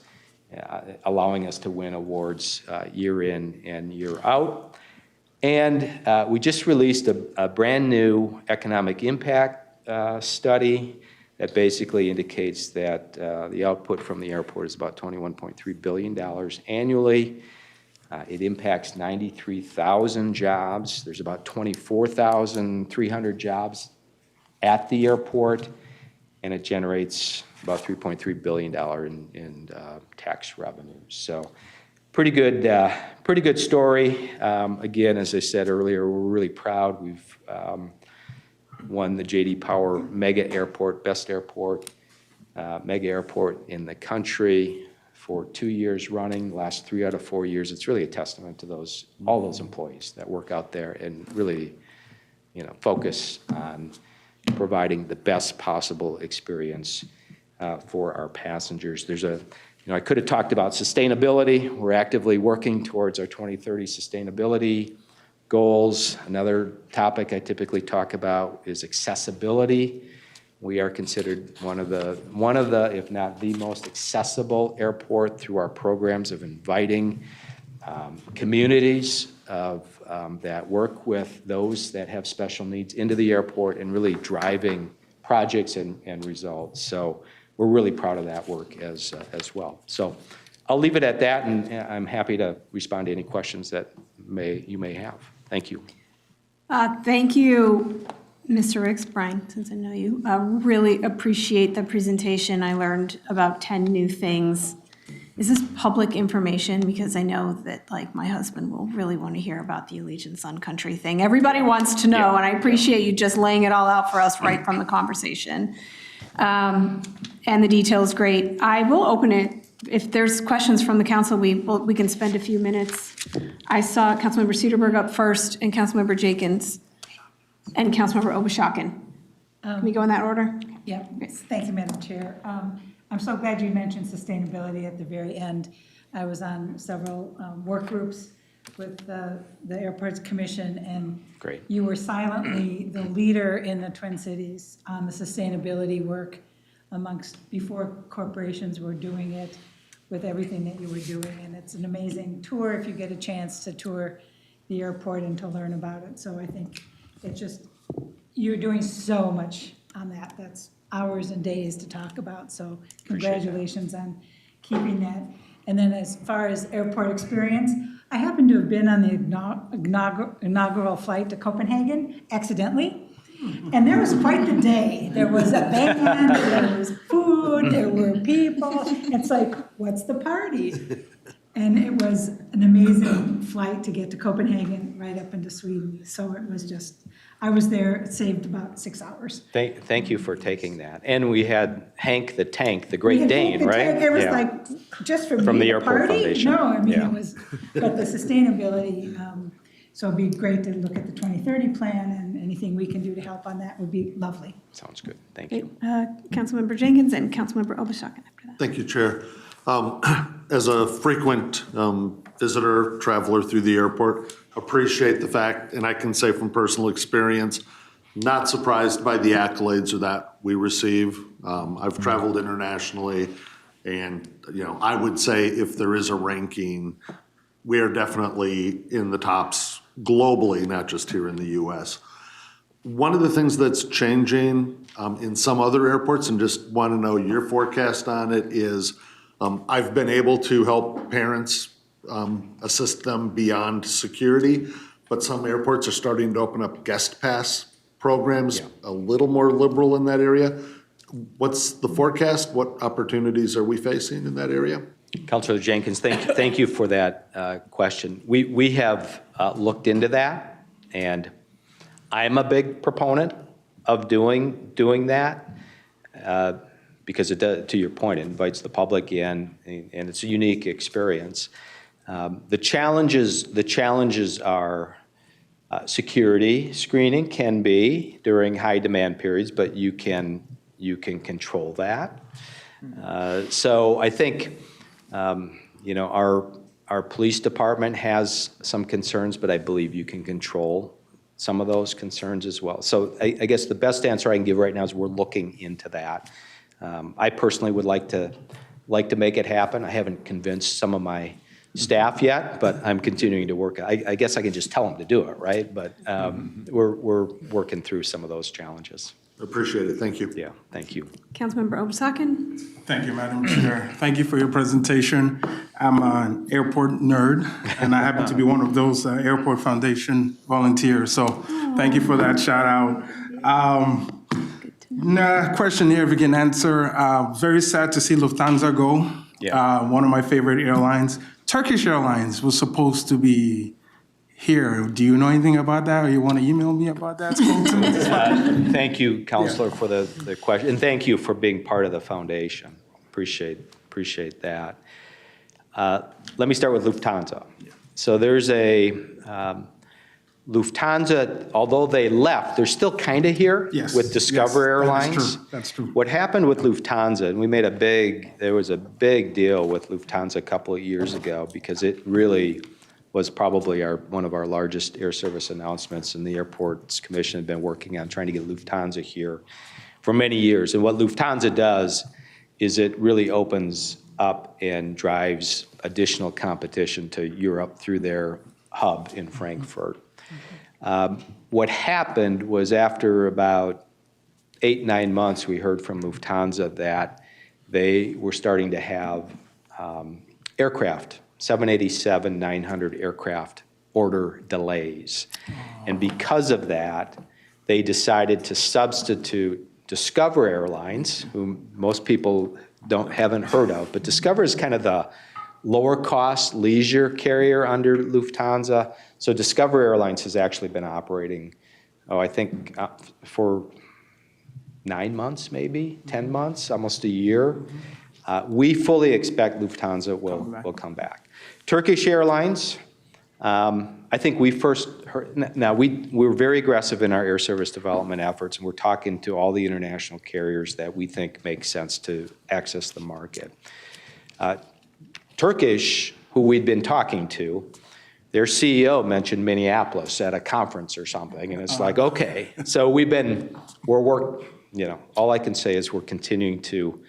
allowing us to win awards year in and year out. And we just released a brand new economic impact study that basically indicates that the output from the airport is about $21.3 billion annually. It impacts 93,000 jobs. There's about 24,300 jobs at the airport, and it generates about $3.3 billion in tax revenue. So pretty good story. Again, as I said earlier, we're really proud. We've won the J.D. Power Mega Airport, Best Airport, Mega Airport in the country for 2 years running. The last 3 out of 4 years. It's really a testament to all those employees that work out there and really, focus on providing the best possible experience for our passengers. I could have talked about sustainability. We're actively working towards our 2030 sustainability goals. Another topic I typically talk about is accessibility. We are considered one of the, if not the most accessible airport through our programs of inviting communities that work with those that have special needs into the airport and really driving projects and results. So we're really proud of that work as well. So I'll leave it at that, and I'm happy to respond to any questions that you may have. Thank you. Thank you, Mr. Ricks. Brian, since I know you, really appreciate the presentation. I learned about 10 new things. Is this public information? Because I know that, my husband will really want to hear about the Allegiant Sun Country thing. Everybody wants to know, and I appreciate you just laying it all out for us right from the conversation. And the detail is great. I will open it. If there's questions from the council, we can spend a few minutes. I saw Councilmember Cedarburg up first, and Councilmember Jenkins, and Councilmember Obashakin. Can we go in that order? Yeah, thank you, Madam Chair. I'm so glad you mentioned sustainability at the very end. I was on several work groups with the Airports Commission, and Great. You were silently the leader in the Twin Cities on the sustainability work before corporations were doing it, with everything that you were doing. And it's an amazing tour if you get a chance to tour the airport and to learn about it. So I think you're doing so much on that. That's hours and days to talk about. So congratulations on keeping that. And then as far as airport experience, I happen to have been on the inaugural flight to Copenhagen accidentally. And there was quite the day. There was a band, there was food, there were people. It's like, what's the party? And it was an amazing flight to get to Copenhagen right up into Sweden. So it was just I was there, it saved about 6 hours. Thank you for taking that. And we had Hank the Tank, the We Great had Dane, the right? tank. It was Yeah. like, just for From me, the the Airport party? Foundation. No, I mean, Yeah. it was, but the sustainability, so it'd be great to look at the 2030 plan, and anything we can do to help on that would be lovely. Sounds good. Thank you. Councilmember Jenkins and Councilmember Obashakin after that. Thank you, Chair. As a frequent visitor, traveler through the airport, appreciate the fact, and I can say from personal experience, not surprised by the accolades that we receive. I've traveled internationally, and I would say if there is a ranking, we are definitely in the tops globally, not just here in the U.S. One of the things that's changing in some other airports, and just want to know your forecast on it, is I've been able to help parents assist them beyond security, but some airports are starting to open up guest pass programs, a little more liberal in that area. What's the forecast? What opportunities are we facing in that area? Councilor Jenkins, thank you for that question. We have looked into that, and I'm a big proponent of doing that because it does, to your point, it invites the public in, and it's a unique experience. The challenges are security screening can be during high demand periods, but you can control that. So I think our police department has some concerns, but I believe you can control some of those concerns as well. So I guess the best answer I can give right now is we're looking into that. I personally would like to make it happen. I haven't convinced some of my staff yet, but I'm continuing to work. I guess I can just tell them to do it, right? But we're working through some of those challenges. Appreciate it. Thank you. Yeah, thank you. Councilmember Obashakin. Thank you, Madam Chair. Thank you for your presentation. I'm an airport nerd, and I happen to be one of those Airport Foundation volunteers. So thank you for that shout out. Question here, if you can answer. Very sad to see Lufthansa go. Yeah. One of my favorite airlines. Turkish Airlines was supposed to be here. Do you know anything about that, or you want to email me about that? Thank you, Counselor, for the question, and thank you for being part of the foundation. Appreciate that. Let me start with Lufthansa. So there's a Lufthansa, although they left, they're still kind of here with Discover Airlines. That's true. What happened with Lufthansa, and there was a big deal with Lufthansa a couple of years ago because it really was probably one of our largest air service announcements, and the Airports Commission had been working on trying to get Lufthansa here for many years. And what Lufthansa does is it really opens up and drives additional competition to Europe through their hub in Frankfurt. What happened was after about 8-9 months, we heard from Lufthansa that they were starting to have aircraft, 787-900 aircraft order delays. And because of that, they decided to substitute Discover Airlines, whom most people haven't heard of, but Discover is kind of the lower cost leisure carrier under Lufthansa. So Discover Airlines has actually been operating, I think for 9 months, maybe 10 months, almost a year. We fully expect Lufthansa will come back. Turkish Airlines, I think we first heard, now we're very aggressive in our air service development efforts, and we're talking to all the international carriers that we think make sense to access the market. Turkish, who we'd been talking to, their CEO mentioned Minneapolis at a conference or something, and it's like, okay. So all I can say is we're continuing to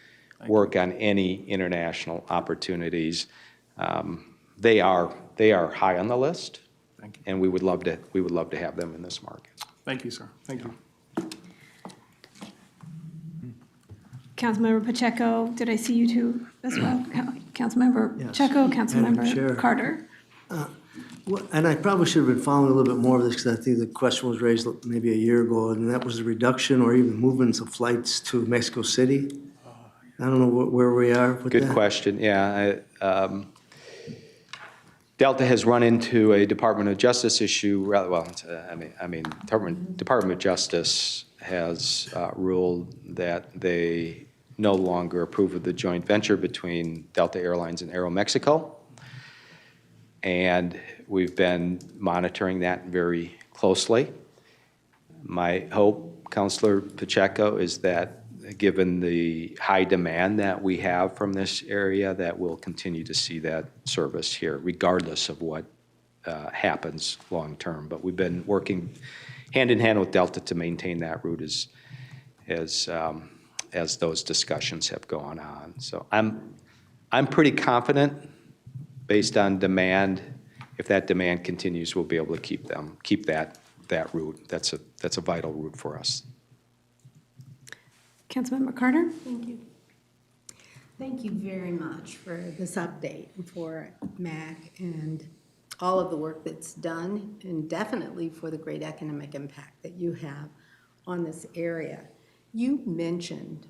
work on any international opportunities. They are high on the list, and we would love to have them in this market. Thank you, sir. Thank you. Councilmember Pacheco, did I see you too as well? Councilmember Pacheco, Madam Chair. Councilmember Carter. And I probably should have been following a little bit more of this because I think the question was raised maybe a year ago, and that was the reduction or even movements of flights to Mexico City. I don't know where we are with that. Good question, yeah. Delta has run into a Department of Justice issue, Department of Justice has ruled that they no longer approve of the joint venture between Delta Airlines and Aeromexico. And we've been monitoring that very closely. My hope, Councilor Pacheco, is that given the high demand that we have from this area, that we'll continue to see that service here, regardless of what happens long-term. But we've been working hand-in-hand with Delta to maintain that route as those discussions have gone on. So I'm pretty confident, based on demand, if that demand continues, we'll be able to keep that route. That's a vital route for us. Councilmember Carter? Thank you. Thank you very much for this update for MAC and all of the work that's done, and definitely for the great economic impact that you have on this area. You mentioned,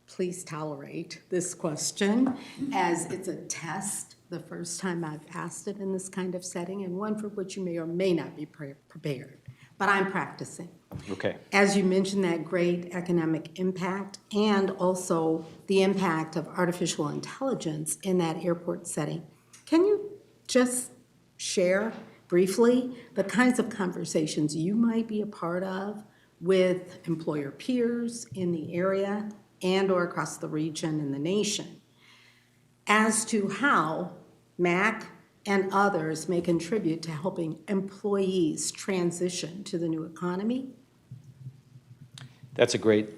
please tolerate this question, as it's a test, the first time I've asked it in this kind of setting, and one for which you may or may not be prepared, but I'm practicing. Okay. As you mentioned, that great economic impact and also the impact of artificial intelligence in that airport setting. Can you just share briefly the kinds of conversations you might be a part of with employer peers in the area and or across the region and the nation as to how MAC and others may contribute to helping employees transition to the new economy? That's a great,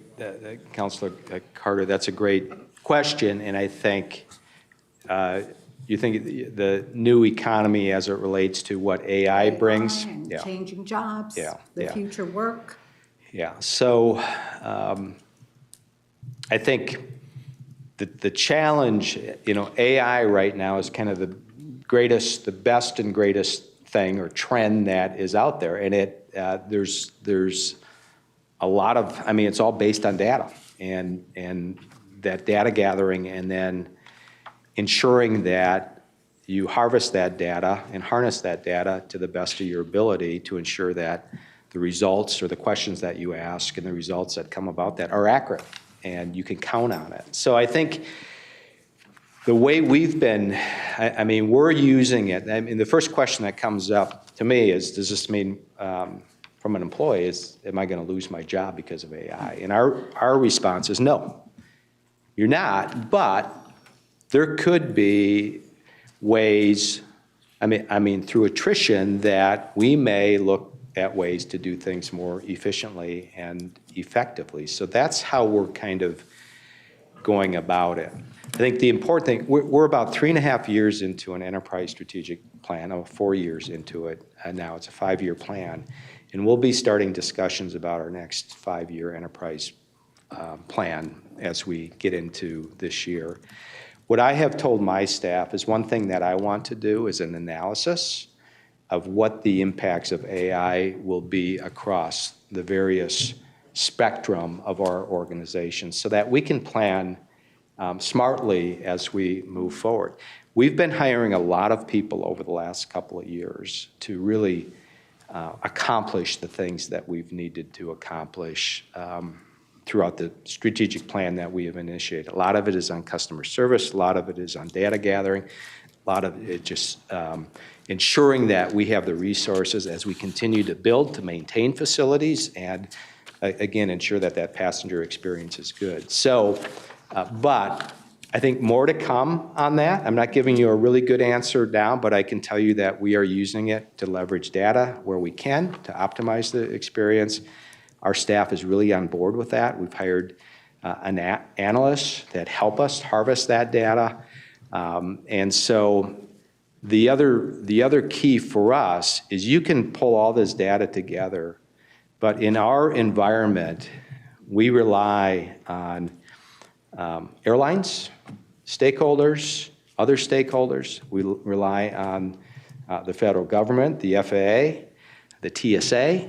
Councilor Carter, that's a great question, and I think you think the new economy as it relates to what AI brings. And Yeah. changing jobs, the future work. Yeah, so I think the challenge, AI right now is kind of the best and greatest thing or trend that is out there, and there's a lot of, it's all based on data and that data gathering, and then ensuring that you harvest that data and harness that data to the best of your ability to ensure that the results or the questions that you ask and the results that come about that are accurate and you can count on it. So I think the way we've been, we're using it. The first question that comes up to me is, does this mean, from an employee, am I going to lose my job because of AI? And our response is no, you're not, but there could be ways, through attrition, that we may look at ways to do things more efficiently and effectively. So that's how we're kind of going about it. I think the important thing, we're about 3.5 years into an enterprise strategic plan, 4 years into it, and now it's a 5-year plan. And we'll be starting discussions about our next 5-year enterprise plan as we get into this year. What I have told my staff is one thing that I want to do is an analysis of what the impacts of AI will be across the various spectrum of our organization so that we can plan smartly as we move forward. We've been hiring a lot of people over the last couple of years to really accomplish the things that we've needed to accomplish throughout the strategic plan that we have initiated. A lot of it is on customer service, a lot of it is on data gathering, a lot of it just ensuring that we have the resources as we continue to build, to maintain facilities, and again, ensure that that passenger experience is good. So, but I think more to come on that. I'm not giving you a really good answer now, but I can tell you that we are using it to leverage data where we can to optimize the experience. Our staff is really on board with that. We've hired an analyst that help us harvest that data. And so the other key for us is you can pull all this data together, but in our environment, we rely on airlines, stakeholders, other stakeholders. We rely on the federal government, the FAA, the TSA,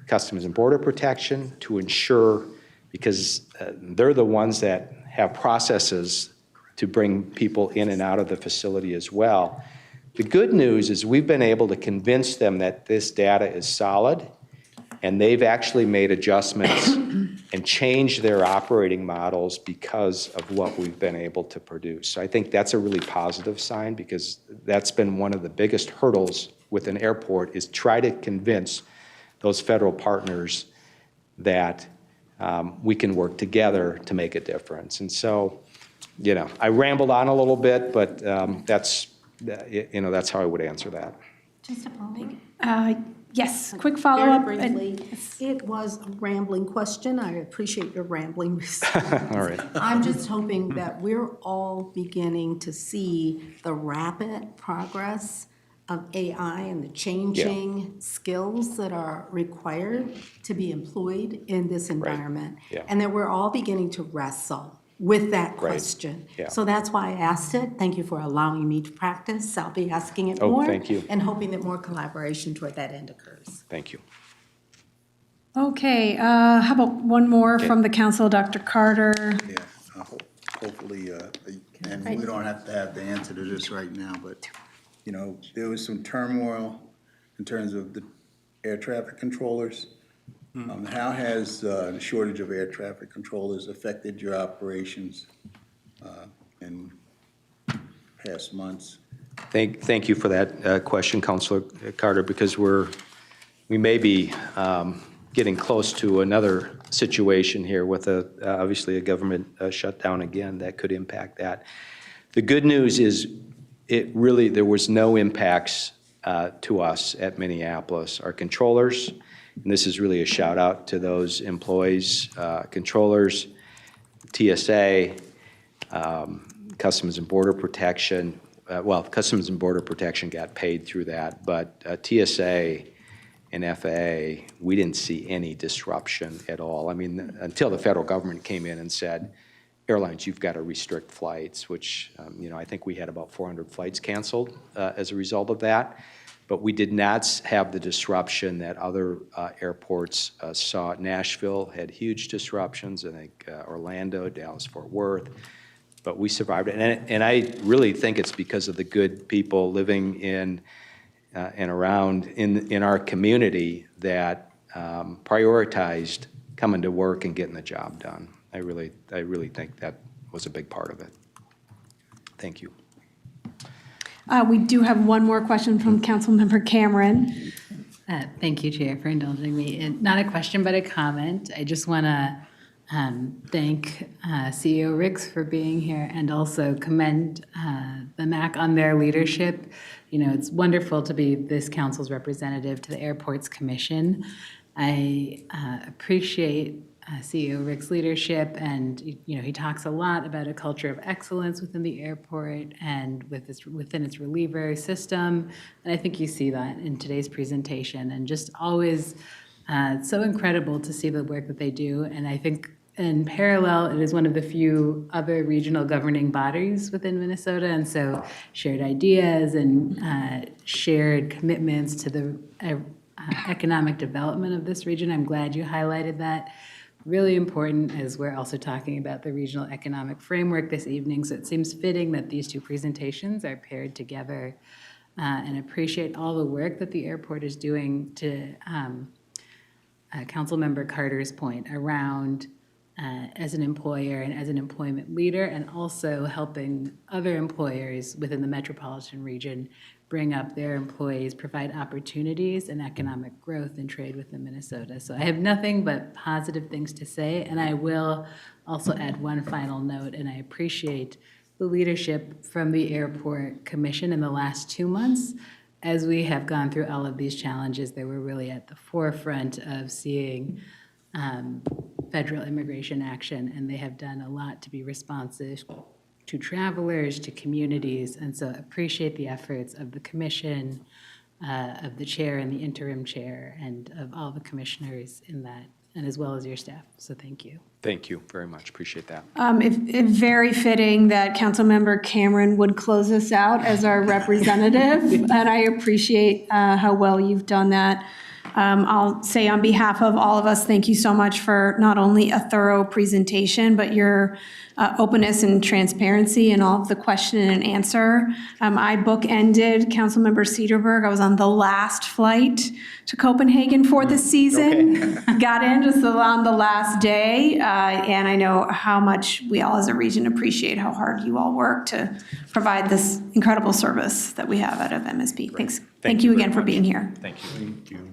Customs and Border Protection, to ensure, because they're the ones that have processes to bring people in and out of the facility as well, The good news is we've been able to convince them that this data is solid, and they've actually made adjustments and changed their operating models because of what we've been able to produce. So I think that's a really positive sign, because that's been one of the biggest hurdles with an airport, is try to convince those federal partners that we can work together to make a difference. And so, I rambled on a little bit, but that's how I would answer that. Just a moment. Yes, quick follow-up. Very briefly, it was a rambling question. I appreciate your rambling response. All right. I'm just hoping that we're all beginning to see the rapid progress of AI and the changing skills that are required to be employed in this environment. Yeah. And that we're all beginning to wrestle with that question. Yeah. So that's why I asked it. Thank you for allowing me to practice. I'll be asking it more. Thank you. And hoping that more collaboration toward that end occurs. Thank you. Okay, how about one more from the council, Dr. Carter? Yeah, hopefully, and we don't have to have the answer to this right now, but, there was some turmoil in terms of the air traffic controllers. How has the shortage of air traffic controllers affected your operations in past months? Thank you for that question, Councilor Carter, because we may be getting close to another situation here with obviously a government shutdown again that could impact that. The good news is there was no impacts to us at Minneapolis. Our controllers, and this is really a shout out to those employees, controllers, TSA, Customs and Border Protection. Customs and Border Protection got paid through that, but TSA and FAA, we didn't see any disruption at all. I mean, until the federal government came in and said, airlines, you've got to restrict flights, which, I think we had about 400 flights canceled as a result of that. But we did not have the disruption that other airports saw. Nashville had huge disruptions, I think Orlando, Dallas, Fort Worth, but we survived it. And I really think it's because of the good people living in and around in our community that prioritized coming to work and getting the job done. I really think that was a big part of it. Thank you. We do have one more question from Councilmember Cameron. Thank you, Chair, for indulging me. And not a question, but a comment. I just want to thank CEO Ricks for being here and also commend the MAC on their leadership. It's wonderful to be this council's representative to the Airports Commission. I appreciate CEO Rick's leadership, and he talks a lot about a culture of excellence within the airport and within its reliever system, and I think you see that in today's presentation. And just always, it's so incredible to see the work that they do. And I think in parallel, it is one of the few other regional governing bodies within Minnesota, and so shared ideas and shared commitments to the economic development of this region. I'm glad you highlighted that. Really important, as we're also talking about the regional economic framework this evening, so it seems fitting that these two presentations are paired together, and appreciate all the work that the airport is doing to Councilmember Carter's point around as an employer and as an employment leader, and also helping other employers within the metropolitan region bring up their employees, provide opportunities and economic growth and trade within Minnesota. So I have nothing but positive things to say, and I will also add one final note, and I appreciate the leadership from the Airport Commission in the last 2 months. As we have gone through all of these challenges, they were really at the forefront of seeing federal immigration action, and they have done a lot to be responsive to travelers, to communities, and so appreciate the efforts of the commission, of the chair and the interim chair, and of all the commissioners in that, and as well as your staff. So thank you. Thank you very much. Appreciate that. It's very fitting that Councilmember Cameron would close us out as our representative, and I appreciate how well you've done that. I'll say on behalf of all of us, thank you so much for not only a thorough presentation, but your openness and transparency in all of the question and answer. I bookended Councilmember Cedarberg. I was on the last flight to Copenhagen for the season. Got in just on the last day, and I know how much we all as a region appreciate how hard you all work to provide this incredible service that we have out of MSP. Thanks. Thank you again for being here. Thank you. Thank you.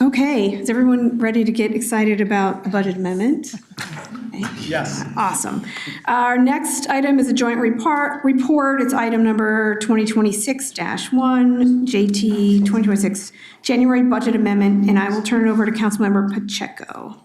Okay, is everyone ready to get excited about a budget amendment? Yes. Awesome. Our next item is a joint report. It's item number 2026-1, JT 2026, January budget amendment, and I will turn it over to Councilmember Pacheco.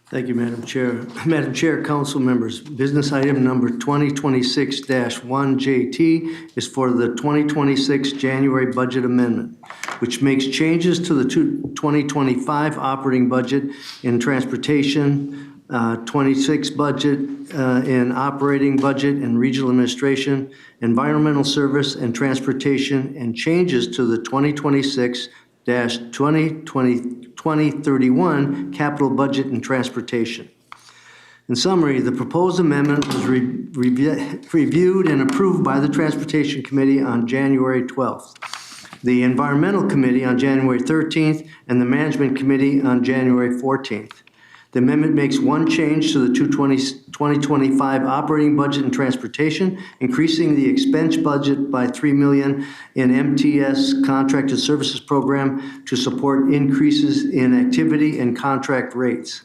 Thank you, Madam Chair. Madam Chair, council members, business item number 2026-1JT is for the 2026 January budget amendment, which makes changes to the 2025 operating budget in transportation, 26 budget in operating budget and regional administration, environmental service and transportation, and changes to the 2026-2031 capital budget and transportation. In summary, the proposed amendment was reviewed and approved by the Transportation Committee on January 12th, the Environmental Committee on January 13th, and the Management Committee on January 14th. The amendment makes one change to the 2025 operating budget and transportation, increasing the expense budget by $3 million in MTS contracted services program to support increases in activity and contract rates.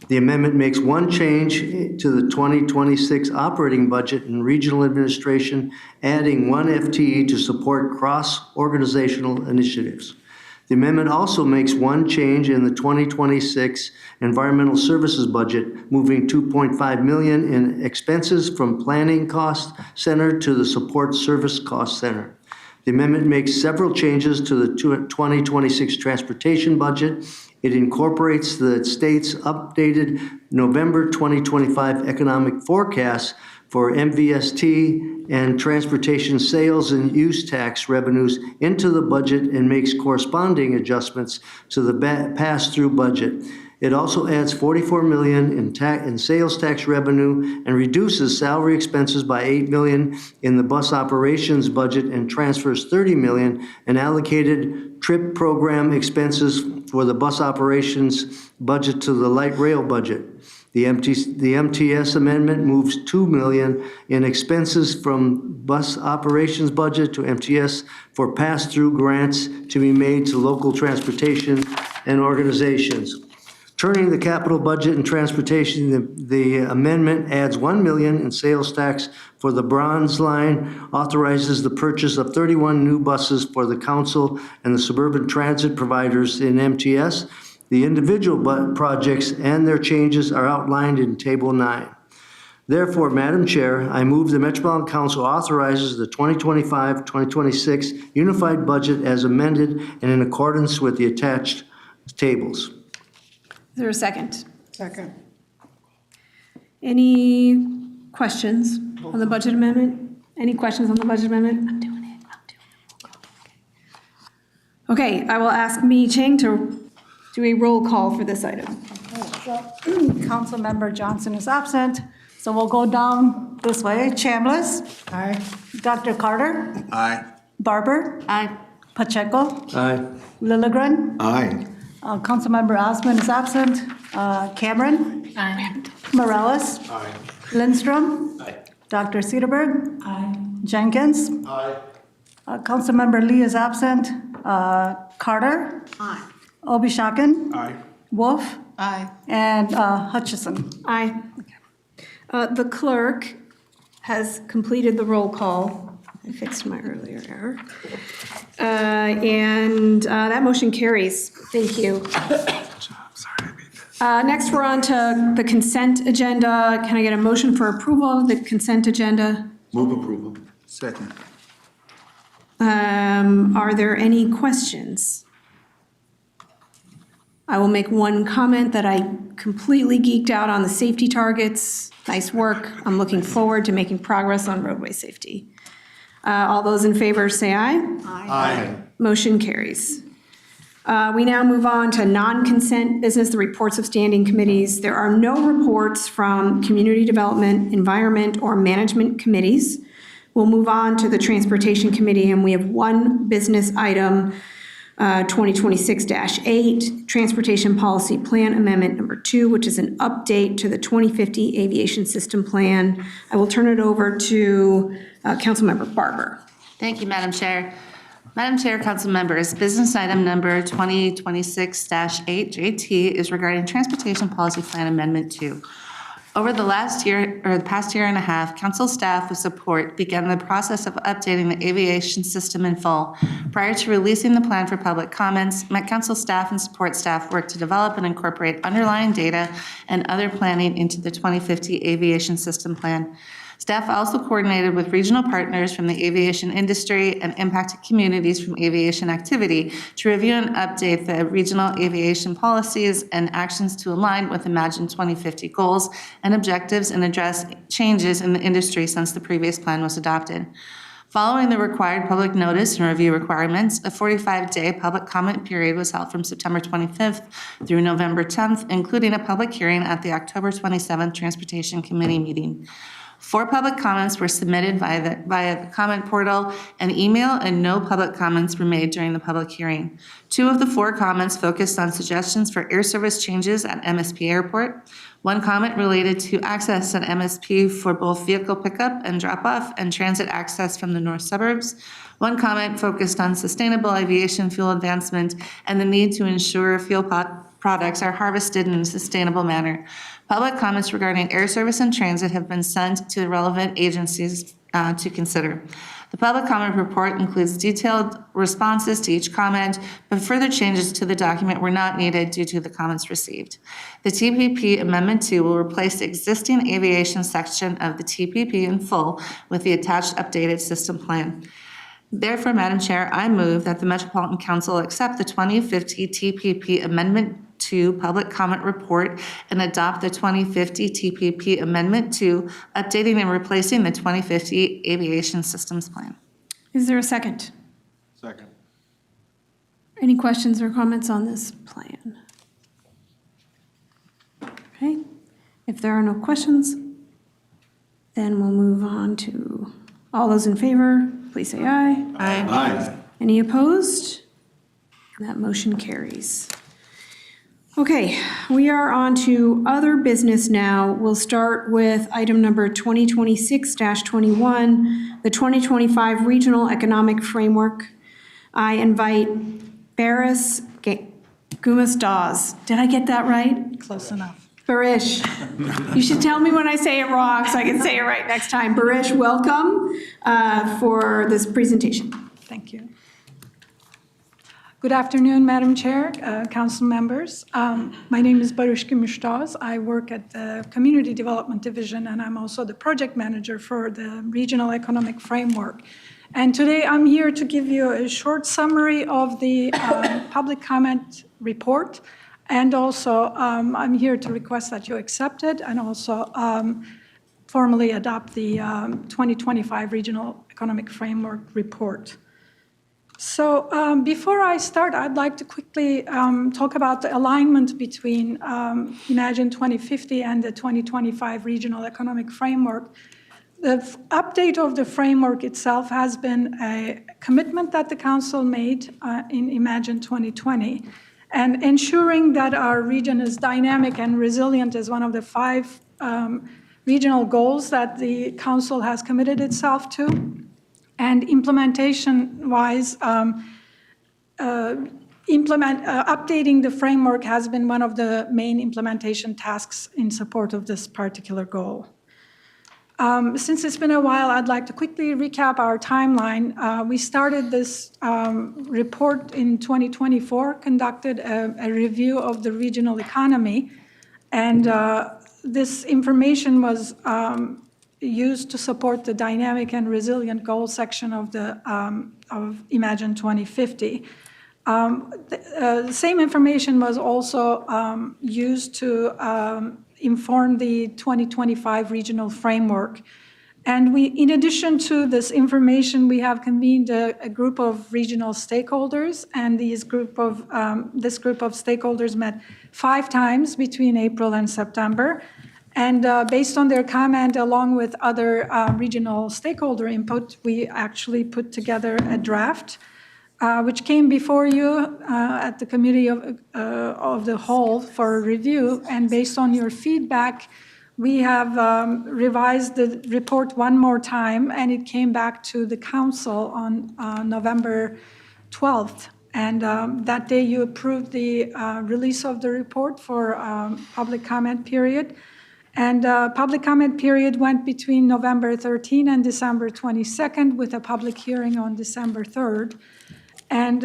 The amendment makes one change to the 2026 operating budget and regional administration, adding one FTE to support cross-organizational initiatives. The amendment also makes one change in the 2026 environmental services budget, moving $2.5 million in expenses from planning cost center to the support service cost center. The amendment makes several changes to the 2026 transportation budget. It incorporates the state's updated November 2025 economic forecast for MVST and transportation sales and use tax revenues into the budget and makes corresponding adjustments to the pass-through budget. It also adds $44 million in sales tax revenue and reduces salary expenses by $8 million in the bus operations budget and transfers $30 million in allocated trip program expenses for the bus operations budget to the light rail budget. The MTS amendment moves $2 million in expenses from bus operations budget to MTS for pass-through grants to be made to local transportation and organizations. Turning the capital budget and transportation, the amendment adds $1 million in sales tax for the bronze line, authorizes the purchase of 31 new buses for the council and the suburban transit providers in MTS. The individual projects and their changes are outlined in Table 9. Therefore, Madam Chair, I move the Metropolitan Council authorizes the 2025-2026 unified budget as amended and in accordance with the attached tables. Is there a second? Second. Any questions on the budget amendment? Any questions on the budget amendment? I'm doing it. Okay, I will ask Mi Ching to do a roll call for this item. Councilmember Johnson is absent, so we'll go down this way. Chambliss. Aye. Dr. Carter. Aye. Barber. Aye. Pacheco. Aye. Lilligren. Aye. Councilmember Osman is absent. Cameron. Aye. Morales. Aye. Lindstrom. Aye. Dr. Cedarberg. Aye. Jenkins. Aye. Councilmember Lee is absent. Carter. Aye. Obishakin. Aye. Wolf. Aye. And Hutchison. Aye. The clerk has completed the roll call. I fixed my earlier error. And that motion carries. Thank you. Next, we're on to the consent agenda. Can I get a motion for approval of the consent agenda? Move approval. Second. Are there any questions? I will make one comment that I completely geeked out on the safety targets. Nice work. I'm looking forward to making progress on roadway safety. All those in favor say aye. Aye. Motion carries. We now move on to non-consent business, the reports of standing committees. There are no reports from Community Development, Environment, or Management committees. We'll move on to the Transportation Committee, and we have one business item, 2026-8, Transportation Policy Plan Amendment Number 2, which is an update to the 2050 Aviation System Plan. I will turn it over to Councilmember Barber. Thank you, Madam Chair. Madam Chair, council members, business item number 2026-8 JT is regarding Transportation Policy Plan Amendment 2. Over the past year and a half, council staff with support began the process of updating the aviation system in full. Prior to releasing the plan for public comments, Met Council staff and support staff worked to develop and incorporate underlying data and other planning into the 2050 Aviation System Plan. Staff also coordinated with regional partners from the aviation industry and impacted communities from aviation activity to review and update the regional aviation policies and actions to align with Imagine 2050 goals and objectives and address changes in the industry since the previous plan was adopted. Following the required public notice and review requirements, a 45-day public comment period was held from September 25th through November 10th, including a public hearing at the October 27th Transportation Committee meeting. 4 public comments were submitted via the comment portal and email, and no public comments were made during the public hearing. 2 of the 4 comments focused on suggestions for air service changes at MSP Airport. 1 comment related to access at MSP for both vehicle pickup and drop-off and transit access from the north suburbs. 1 comment focused on sustainable aviation fuel advancement and the need to ensure fuel products are harvested in a sustainable manner. Public comments regarding air service and transit have been sent to the relevant agencies to consider. The public comment report includes detailed responses to each comment, but further changes to the document were not needed due to the comments received. The TPP Amendment 2 will replace the existing aviation section of the TPP in full with the attached updated system plan. Therefore, Madam Chair, I move that the Metropolitan Council accept the 2050 TPP Amendment 2 Public Comment Report and adopt the 2050 TPP Amendment 2, updating and replacing the 2050 Aviation Systems Plan. Is there a second? Second. Any questions or comments on this plan? Okay, if there are no questions, then we'll move on to all those in favor, please say aye. Aye. Any opposed? That motion carries. Okay, we are on to other business now. We'll start with item number 2026-21, the 2025 Regional Economic Framework. I invite Baris Gumas-Dawes. Did I get that right? Close enough. Barish. You should tell me when I say it wrong so I can say it right next time. Barish, welcome for this presentation. Thank you. Good afternoon, Madam Chair, council members. My name is Barish Gumas-Dawes. I work at the Community Development Division, and I'm also the project manager for the Regional Economic Framework. And today I'm here to give you a short summary of the public comment report. And also, I'm here to request that you accept it and also formally adopt the 2025 Regional Economic Framework report. So before I start, I'd like to quickly talk about the alignment between Imagine 2050 and the 2025 Regional Economic Framework. The update of the framework itself has been a commitment that the Council made in Imagine 2020. And ensuring that our region is dynamic and resilient is one of the 5 regional goals that the Council has committed itself to. And implementation-wise, updating the framework has been one of the main implementation tasks in support of this particular goal. Since it's been a while, I'd like to quickly recap our timeline. We started this report in 2024, conducted a review of the regional economy, and this information was used to support the dynamic and resilient goal section of the of Imagine 2050. The same information was also used to inform the 2025 regional framework. And in addition to this information, we have convened a group of regional stakeholders, and this group of stakeholders met 5 times between April and September. And based on their comment, along with other regional stakeholder input, we actually put together a draft, which came before you at the Committee of the Whole for review. And based on your feedback, we have revised the report one more time, and it came back to the council on November 12th. And that day you approved the release of the report for public comment period. And public comment period went between November 13 and December 22nd, with a public hearing on December 3rd. And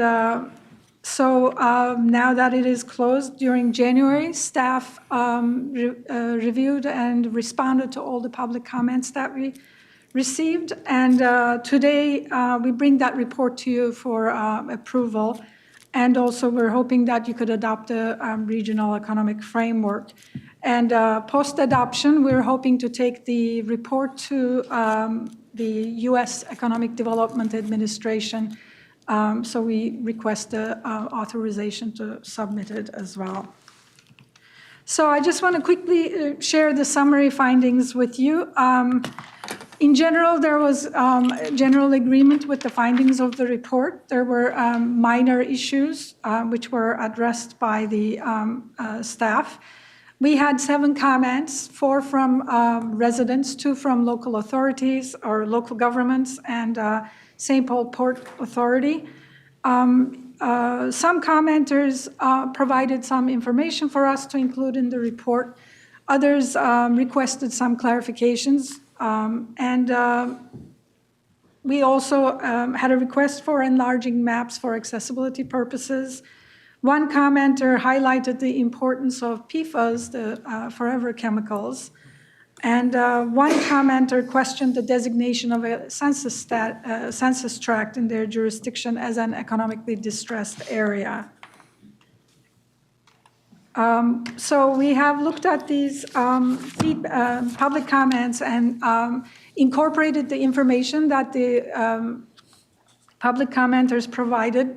so now that it is closed, during January, staff reviewed and responded to all the public comments that we received. And today, we bring that report to you for approval. And also, we're hoping that you could adopt a regional economic framework. And post-adoption, we're hoping to take the report to the U.S. Economic Development Administration. So we request authorization to submit it as well. So I just want to quickly share the summary findings with you. In general, there was general agreement with the findings of the report. There were minor issues which were addressed by the staff. We had 7 comments, 4 from residents, 2 from local authorities or local governments, and St. Paul Port Authority. Some commenters provided some information for us to include in the report. Others requested some clarifications. We also had a request for enlarging maps for accessibility purposes. One commenter highlighted the importance of PFAS, the forever chemicals. And one commenter questioned the designation of a census tract in their jurisdiction as an economically distressed area. So we have looked at these public comments and incorporated the information that the public commenters provided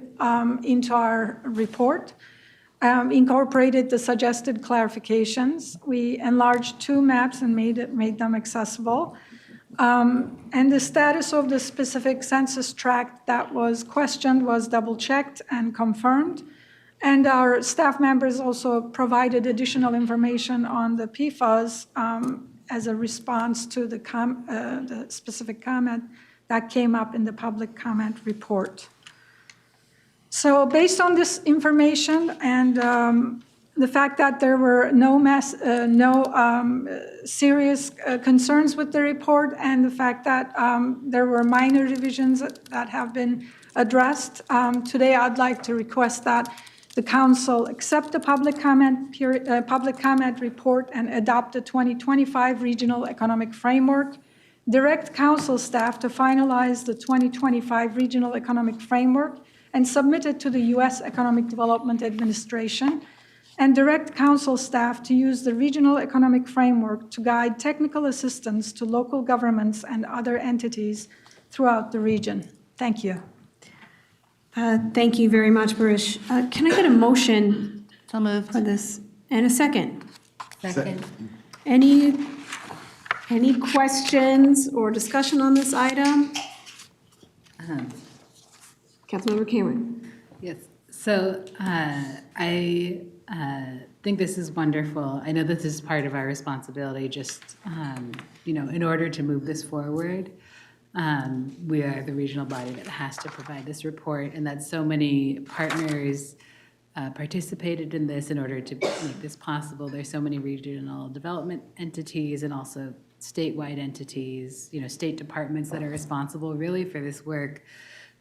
into our report. Incorporated the suggested clarifications. We enlarged 2 maps and made them accessible. And the status of the specific census tract that was questioned was double-checked and confirmed. And our staff members also provided additional information on the PFAS as a response to the specific comment that came up in the public comment report. So based on this information and the fact that there were no serious concerns with the report, and the fact that there were minor revisions that have been addressed, today I'd like to request that the council accept the public comment report and adopt the 2025 Regional Economic Framework, direct council staff to finalize the 2025 Regional Economic Framework and submit it to the U.S. Economic Development Administration, and direct council staff to use the Regional Economic Framework to guide technical assistance to local governments and other entities throughout the region. Thank you. Thank you very much, Baruch. Can I get a motion So moved. for this? And a second? Second. Any questions or discussion on this item? Councilmember Cameron. Yes, so I think this is wonderful. I know this is part of our responsibility, just, in order to move this forward. We are the regional body that has to provide this report, and that so many partners participated in this in order to make this possible. There's so many regional development entities and also statewide entities, state departments that are responsible really for this work.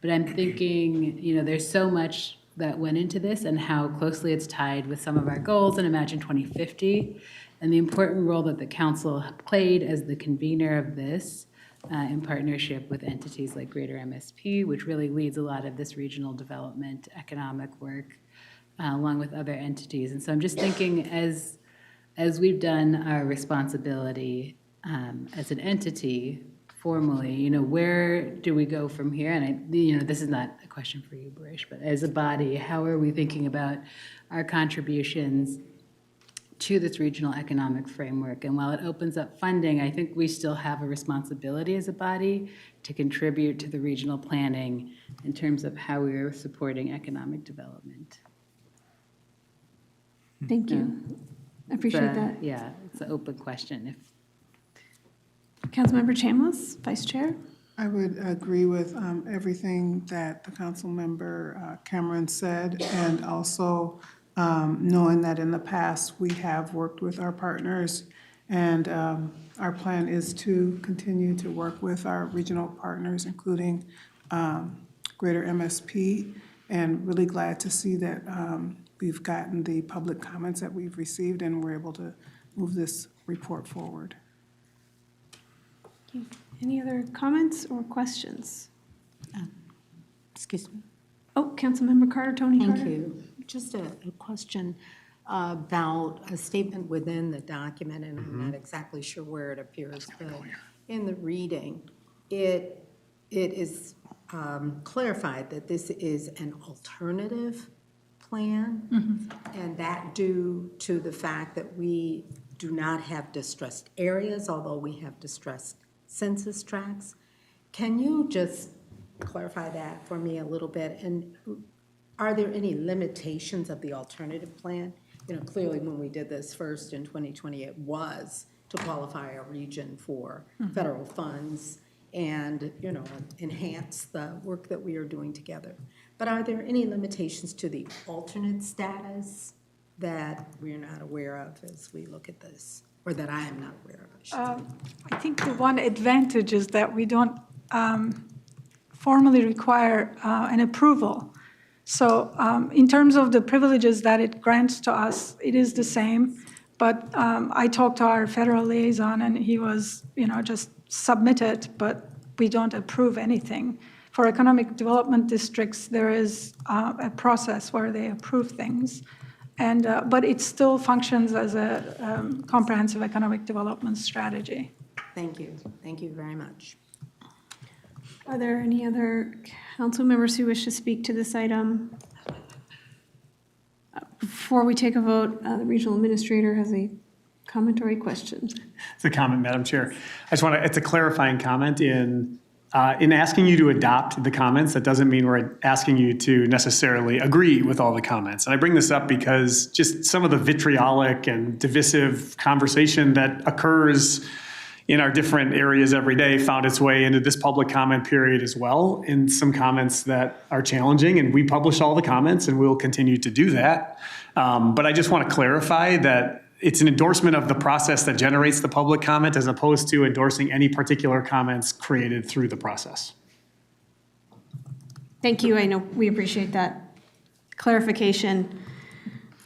But I'm thinking, there's so much that went into this and how closely it's tied with some of our goals in Imagine 2050, and the important role that the council played as the convener of this in partnership with entities like Greater MSP, which really leads a lot of this regional development economic work, along with other entities. And so I'm just thinking, as we've done our responsibility as an entity formally, where do we go from here? And this is not a question for you, Barish, but as a body, how are we thinking about our contributions to this regional economic framework? And while it opens up funding, I think we still have a responsibility as a body to contribute to the regional planning in terms of how we are supporting economic development. Thank you. I appreciate that. Yeah, it's an open question. Councilmember Chambliss, Vice Chair. I would agree with everything that the council member Cameron said, and also knowing that in the past we have worked with our partners, and our plan is to continue to work with our regional partners, including Greater MSP, and really glad to see that we've gotten the public comments that we've received, and we're able to move this report forward. Any other comments or questions? Excuse me. Oh, Councilmember Carter, Tony Carter. Thank you. Just a question about a statement within the document, and I'm not exactly sure where it appears, but in the reading, it is clarified that this is an alternative plan, and that due to the fact that we do not have distressed areas, although we have distressed census tracts. Can you just clarify that for me a little bit? And are there any limitations of the alternative plan? Clearly when we did this first in 2020, it was to qualify a region for federal funds and, enhance the work that we are doing together. But are there any limitations to the alternate status that we're not aware of as we look at this, or that I am not aware of? I think the one advantage is that we don't formally require an approval. So in terms of the privileges that it grants to us, it is the same. But I talked to our federal liaison, and he was, just submit it, but we don't approve anything. For economic development districts, there is a process where they approve things. And, but it still functions as a comprehensive economic development strategy. Thank you. Thank you very much. Are there any other council members who wish to speak to this item? Before we take a vote, the regional administrator has a comment or a question. It's a comment, Madam Chair. It's a clarifying comment in asking you to adopt the comments. That doesn't mean we're asking you to necessarily agree with all the comments. And I bring this up because just some of the vitriolic and divisive conversation that occurs in our different areas every day found its way into this public comment period as well, and some comments that are challenging. And we publish all the comments, and we'll continue to do that. But I just want to clarify that it's an endorsement of the process that generates the public comment, as opposed to endorsing any particular comments created through the process. Thank you. I know we appreciate that clarification.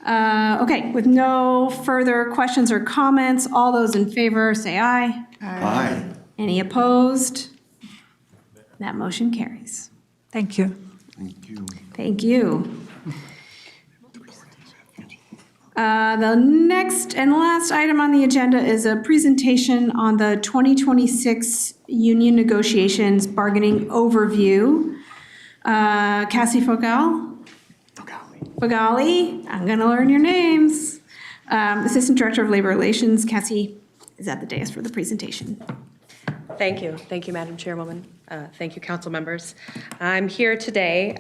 Okay, with no further questions or comments, all those in favor say aye. Aye. Any opposed? That motion carries. Thank you. Thank you. Thank you. The next and last item on the agenda is a presentation on the 2026 union negotiations bargaining overview. Cassie Fogali, I'm going to learn your names. Assistant Director of Labor Relations, Cassie is at the dais for the presentation. Thank you. Thank you, Madam Chairwoman. Thank you, council members. I'm here today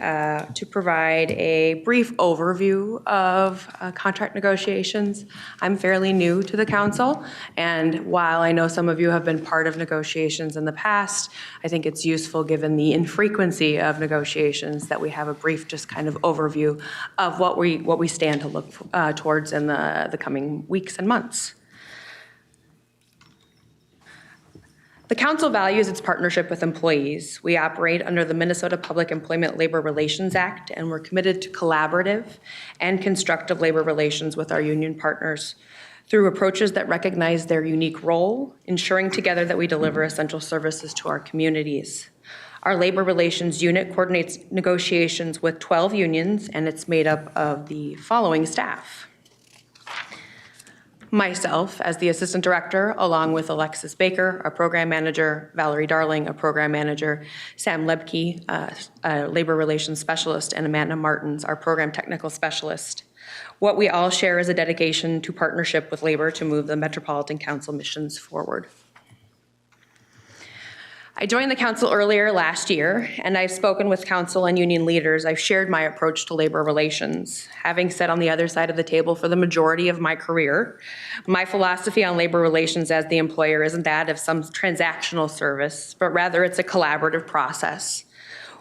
to provide a brief overview of contract negotiations. I'm fairly new to the council, and while I know some of you have been part of negotiations in the past, I think it's useful, given the infrequency of negotiations, that we have a brief just kind of overview of what we stand to look towards in the coming weeks and months. The council values its partnership with employees. We operate under the Minnesota Public Employment Labor Relations Act, and we're committed to collaborative and constructive labor relations with our union partners through approaches that recognize their unique role, ensuring together that we deliver essential services to our communities. Our labor relations unit coordinates negotiations with 12 unions, and it's made up of the following staff: myself as the assistant director, along with Alexis Baker, our program manager, Valerie Darling, a program manager, Sam Lebke, a labor relations specialist, and Amanda Martins, our program technical specialist. What we all share is a dedication to partnership with labor to move the Metropolitan Council missions forward. I joined the council earlier last year, and I've spoken with council and union leaders. I've shared my approach to labor relations. Having sat on the other side of the table for the majority of my career, my philosophy on labor relations as the employer isn't that of some transactional service, but rather it's a collaborative process.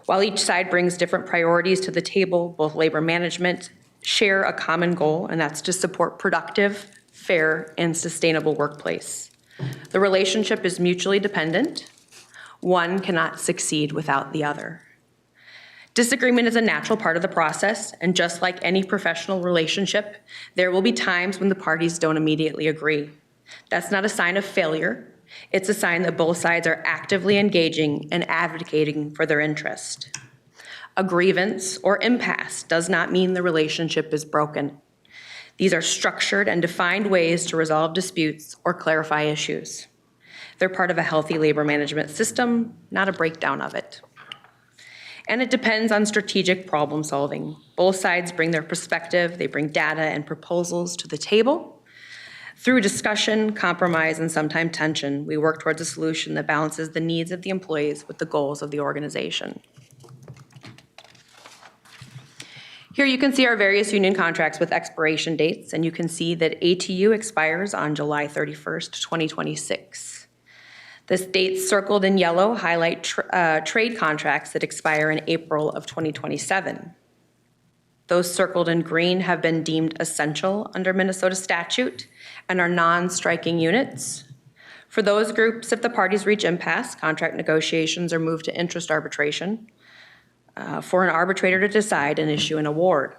While each side brings different priorities to the table, both labor management share a common goal, and that's to support productive, fair, and sustainable workplace. The relationship is mutually dependent. One cannot succeed without the other. Disagreement is a natural part of the process, and just like any professional relationship, there will be times when the parties don't immediately agree. That's not a sign of failure. It's a sign that both sides are actively engaging and advocating for their interest. A grievance or impasse does not mean the relationship is broken. These are structured and defined ways to resolve disputes or clarify issues. They're part of a healthy labor management system, not a breakdown of it. And it depends on strategic problem solving. Both sides bring their perspective, they bring data and proposals to the table. Through discussion, compromise, and sometimes tension, we work towards a solution that balances the needs of the employees with the goals of the organization. Here you can see our various union contracts with expiration dates, and you can see that ATU expires on July 31st, 2026. The dates circled in yellow highlight trade contracts that expire in April of 2027. Those circled in green have been deemed essential under Minnesota statute and are non-striking units. For those groups, if the parties reach impasse, contract negotiations are moved to interest arbitration for an arbitrator to decide and issue an award.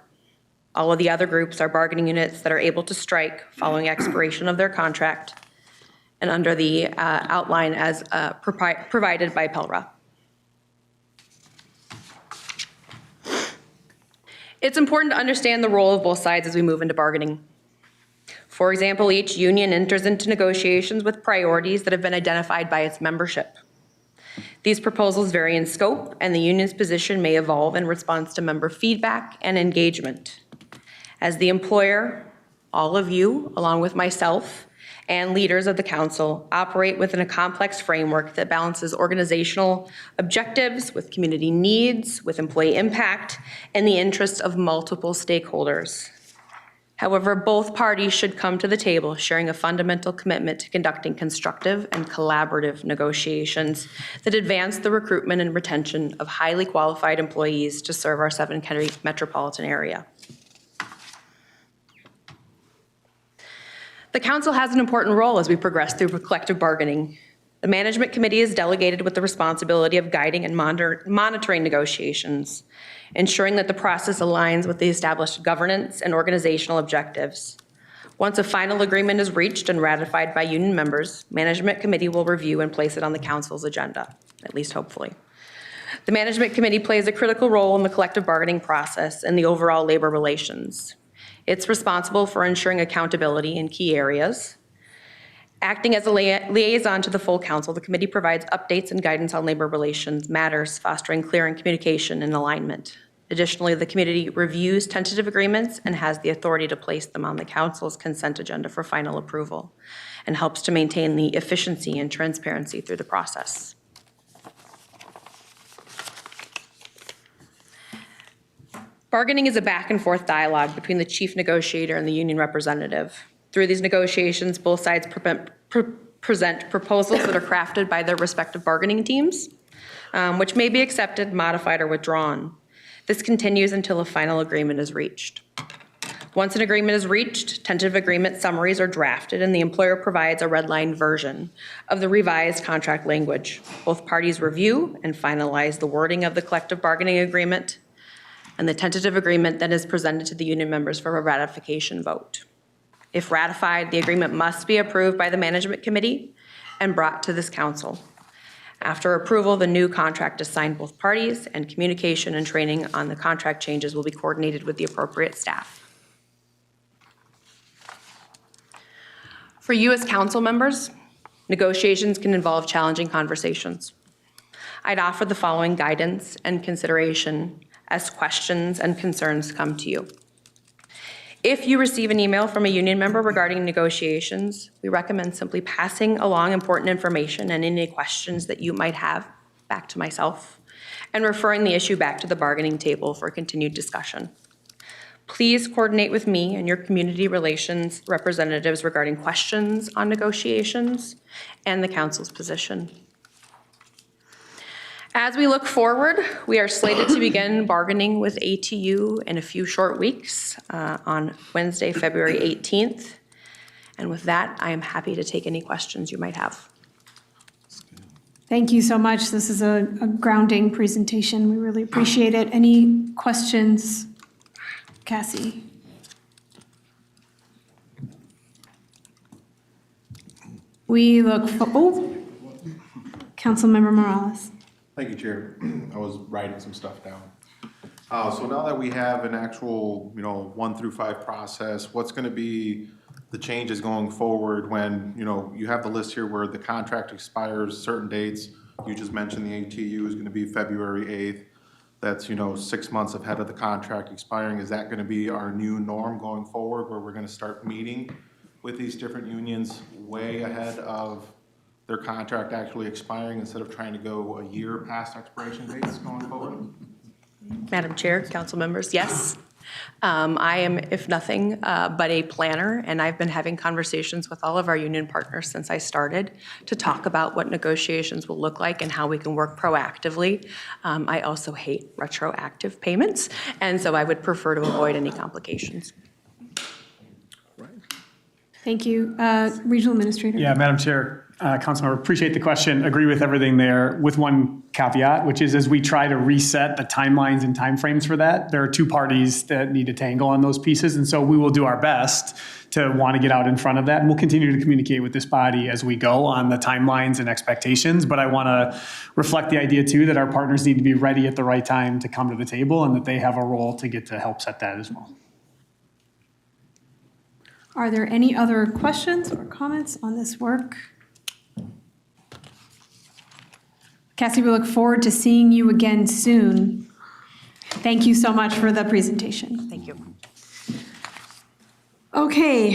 All of the other groups are bargaining units that are able to strike following expiration of their contract and under the outline as provided by PELRA. It's important to understand the role of both sides as we move into bargaining. For example, each union enters into negotiations with priorities that have been identified by its membership. These proposals vary in scope, and the union's position may evolve in response to member feedback and engagement. As the employer, all of you, along with myself, and leaders of the council operate within a complex framework that balances organizational objectives with community needs, with employee impact, and the interests of multiple stakeholders. However, both parties should come to the table sharing a fundamental commitment to conducting constructive and collaborative negotiations that advance the recruitment and retention of highly qualified employees to serve our 7-county metropolitan area. The council has an important role as we progress through collective bargaining. The management committee is delegated with the responsibility of guiding and monitoring negotiations, ensuring that the process aligns with the established governance and organizational objectives. Once a final agreement is reached and ratified by union members, management committee will review and place it on the council's agenda, at least hopefully. The management committee plays a critical role in the collective bargaining process and the overall labor relations. It's responsible for ensuring accountability in key areas. Acting as a liaison to the full council, the committee provides updates and guidance on labor relations matters, fostering clear communication and alignment. Additionally, the committee reviews tentative agreements and has the authority to place them on the council's consent agenda for final approval, and helps to maintain the efficiency and transparency through the process. Bargaining is a back and forth dialogue between the chief negotiator and the union representative. Through these negotiations, both sides present proposals that are crafted by their respective bargaining teams, which may be accepted, modified, or withdrawn. This continues until a final agreement is reached. Once an agreement is reached, tentative agreement summaries are drafted, and the employer provides a redlined version of the revised contract language. Both parties review and finalize the wording of the collective bargaining agreement, and the tentative agreement then is presented to the union members for a ratification vote. If ratified, the agreement must be approved by the management committee and brought to this council. After approval, the new contract is signed both parties, and communication and training on the contract changes will be coordinated with the appropriate staff. For you as council members, negotiations can involve challenging conversations. I'd offer the following guidance and consideration as questions and concerns come to you. If you receive an email from a union member regarding negotiations, we recommend simply passing along important information and any questions that you might have back to myself and referring the issue back to the bargaining table for continued discussion. Please coordinate with me and your community relations representatives regarding questions on negotiations and the council's position. As we look forward, we are slated to begin bargaining with ATU in a few short weeks on Wednesday, February 18th. And with that, I am happy to take any questions you might have. Thank you so much. This is a grounding presentation. We really appreciate it. Any questions? Cassie? We look for, Councilmember Morales. Thank you, Chair. I was writing some stuff down. So now that we have an actual, 1 through 5 process, what's going to be the changes going forward when, you have the list here where the contract expires certain dates. You just mentioned the ATU is going to be February 8th. That's, 6 months ahead of the contract expiring. Is that going to be our new norm going forward where we're going to start meeting with these different unions way ahead of their contract actually expiring instead of trying to go a year past expiration dates going forward? Madam Chair, council members, yes. I am, if nothing, but a planner, and I've been having conversations with all of our union partners since I started to talk about what negotiations will look like and how we can work proactively. I also hate retroactive payments, and so I would prefer to avoid any complications. Thank you. Regional Administrator. Yeah, Madam Chair, Councilmember, appreciate the question. Agree with everything there with one caveat, which is as we try to reset the timelines and timeframes for that, there are two parties that need to tangle on those pieces. And so we will do our best to want to get out in front of that. And we'll continue to communicate with this body as we go on the timelines and expectations. But I want to reflect the idea too that our partners need to be ready at the right time to come to the table and that they have a role to get to help set that as well. Are there any other questions or comments on this work? Cassie, we look forward to seeing you again soon. Thank you so much for the presentation. Thank you. Okay,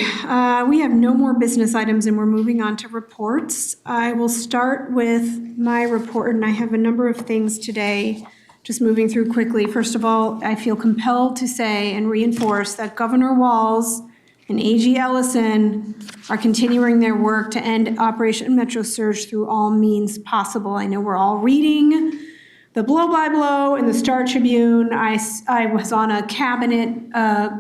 we have no more business items and we're moving on to reports. I will start with my report, and I have a number of things today, just moving through quickly. First of all, I feel compelled to say and reinforce that Governor Walz and AG Ellison are continuing their work to end Operation Metro Surge through all means possible. I know we're all reading the blow-by-blow in the Star Tribune. I was on a cabinet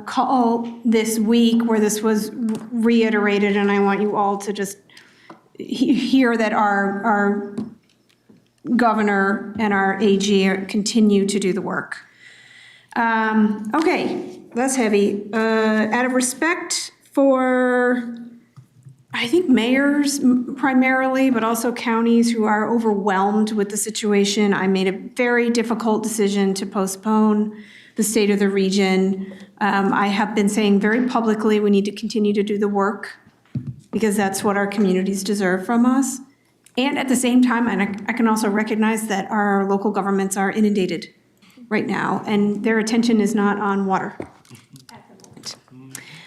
call this week where this was reiterated, and I want you all to just hear that our governor and our AG continue to do the work. Okay, that's heavy. Out of respect for, I think, mayors primarily, but also counties who are overwhelmed with the situation, I made a very difficult decision to postpone the State of the Region. I have been saying very publicly we need to continue to do the work because that's what our communities deserve from us. And at the same time, and I can also recognize that our local governments are inundated right now, and their attention is not on water at the moment.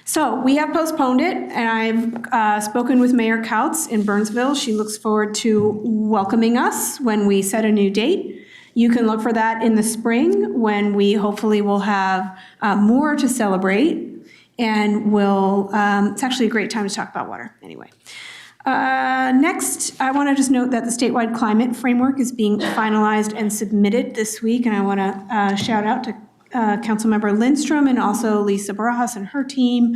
So we have postponed it, and I've spoken with Mayor Kautz in Burnsville. She looks forward to welcoming us when we set a new date. You can look for that in the spring when we hopefully will have more to celebrate, and it's actually a great time to talk about water anyway. Next, I want to just note that the statewide climate framework is being finalized and submitted this week, and I want to shout out to Councilmember Lindstrom and also Lisa Barajas and her team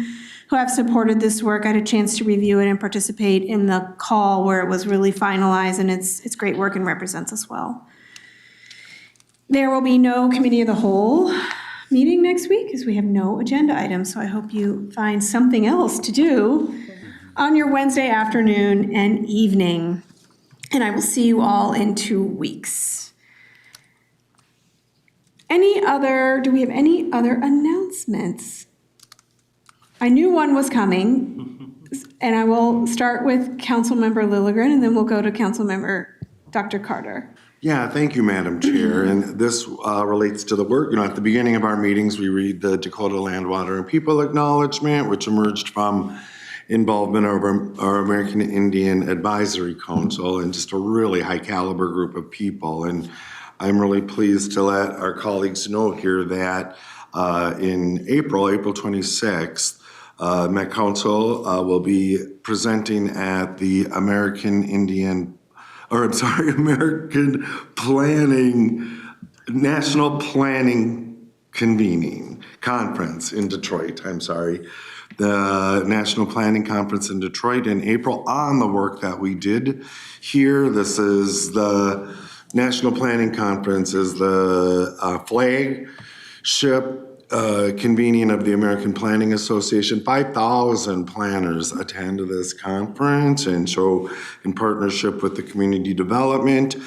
who have supported this work. I had a chance to review it and participate in the call where it was really finalized, and it's great work and represents us well. There will be no committee of the whole meeting next week because we have no agenda items, so I hope you find something else to do on your Wednesday afternoon and evening. And I will see you all in 2 weeks. Do we have any other announcements? I knew one was coming. And I will start with Councilmember Lilligren, and then we'll go to Councilmember Dr. Carter. Yeah, thank you, Madam Chair. And this relates to the work. At the beginning of our meetings, we read the Dakota Land, Water, and People Acknowledgement, which emerged from involvement of our American Indian Advisory Council, and just a really high caliber group of people. And I'm really pleased to let our colleagues know here that in April 26th, Met Council will be presenting at the American National Planning Convening Conference in Detroit. The National Planning Conference in Detroit in April on the work that we did here. This is the National Planning Conference is the flagship convening of the American Planning Association. 5,000 planners attend this conference, and so in partnership with the community development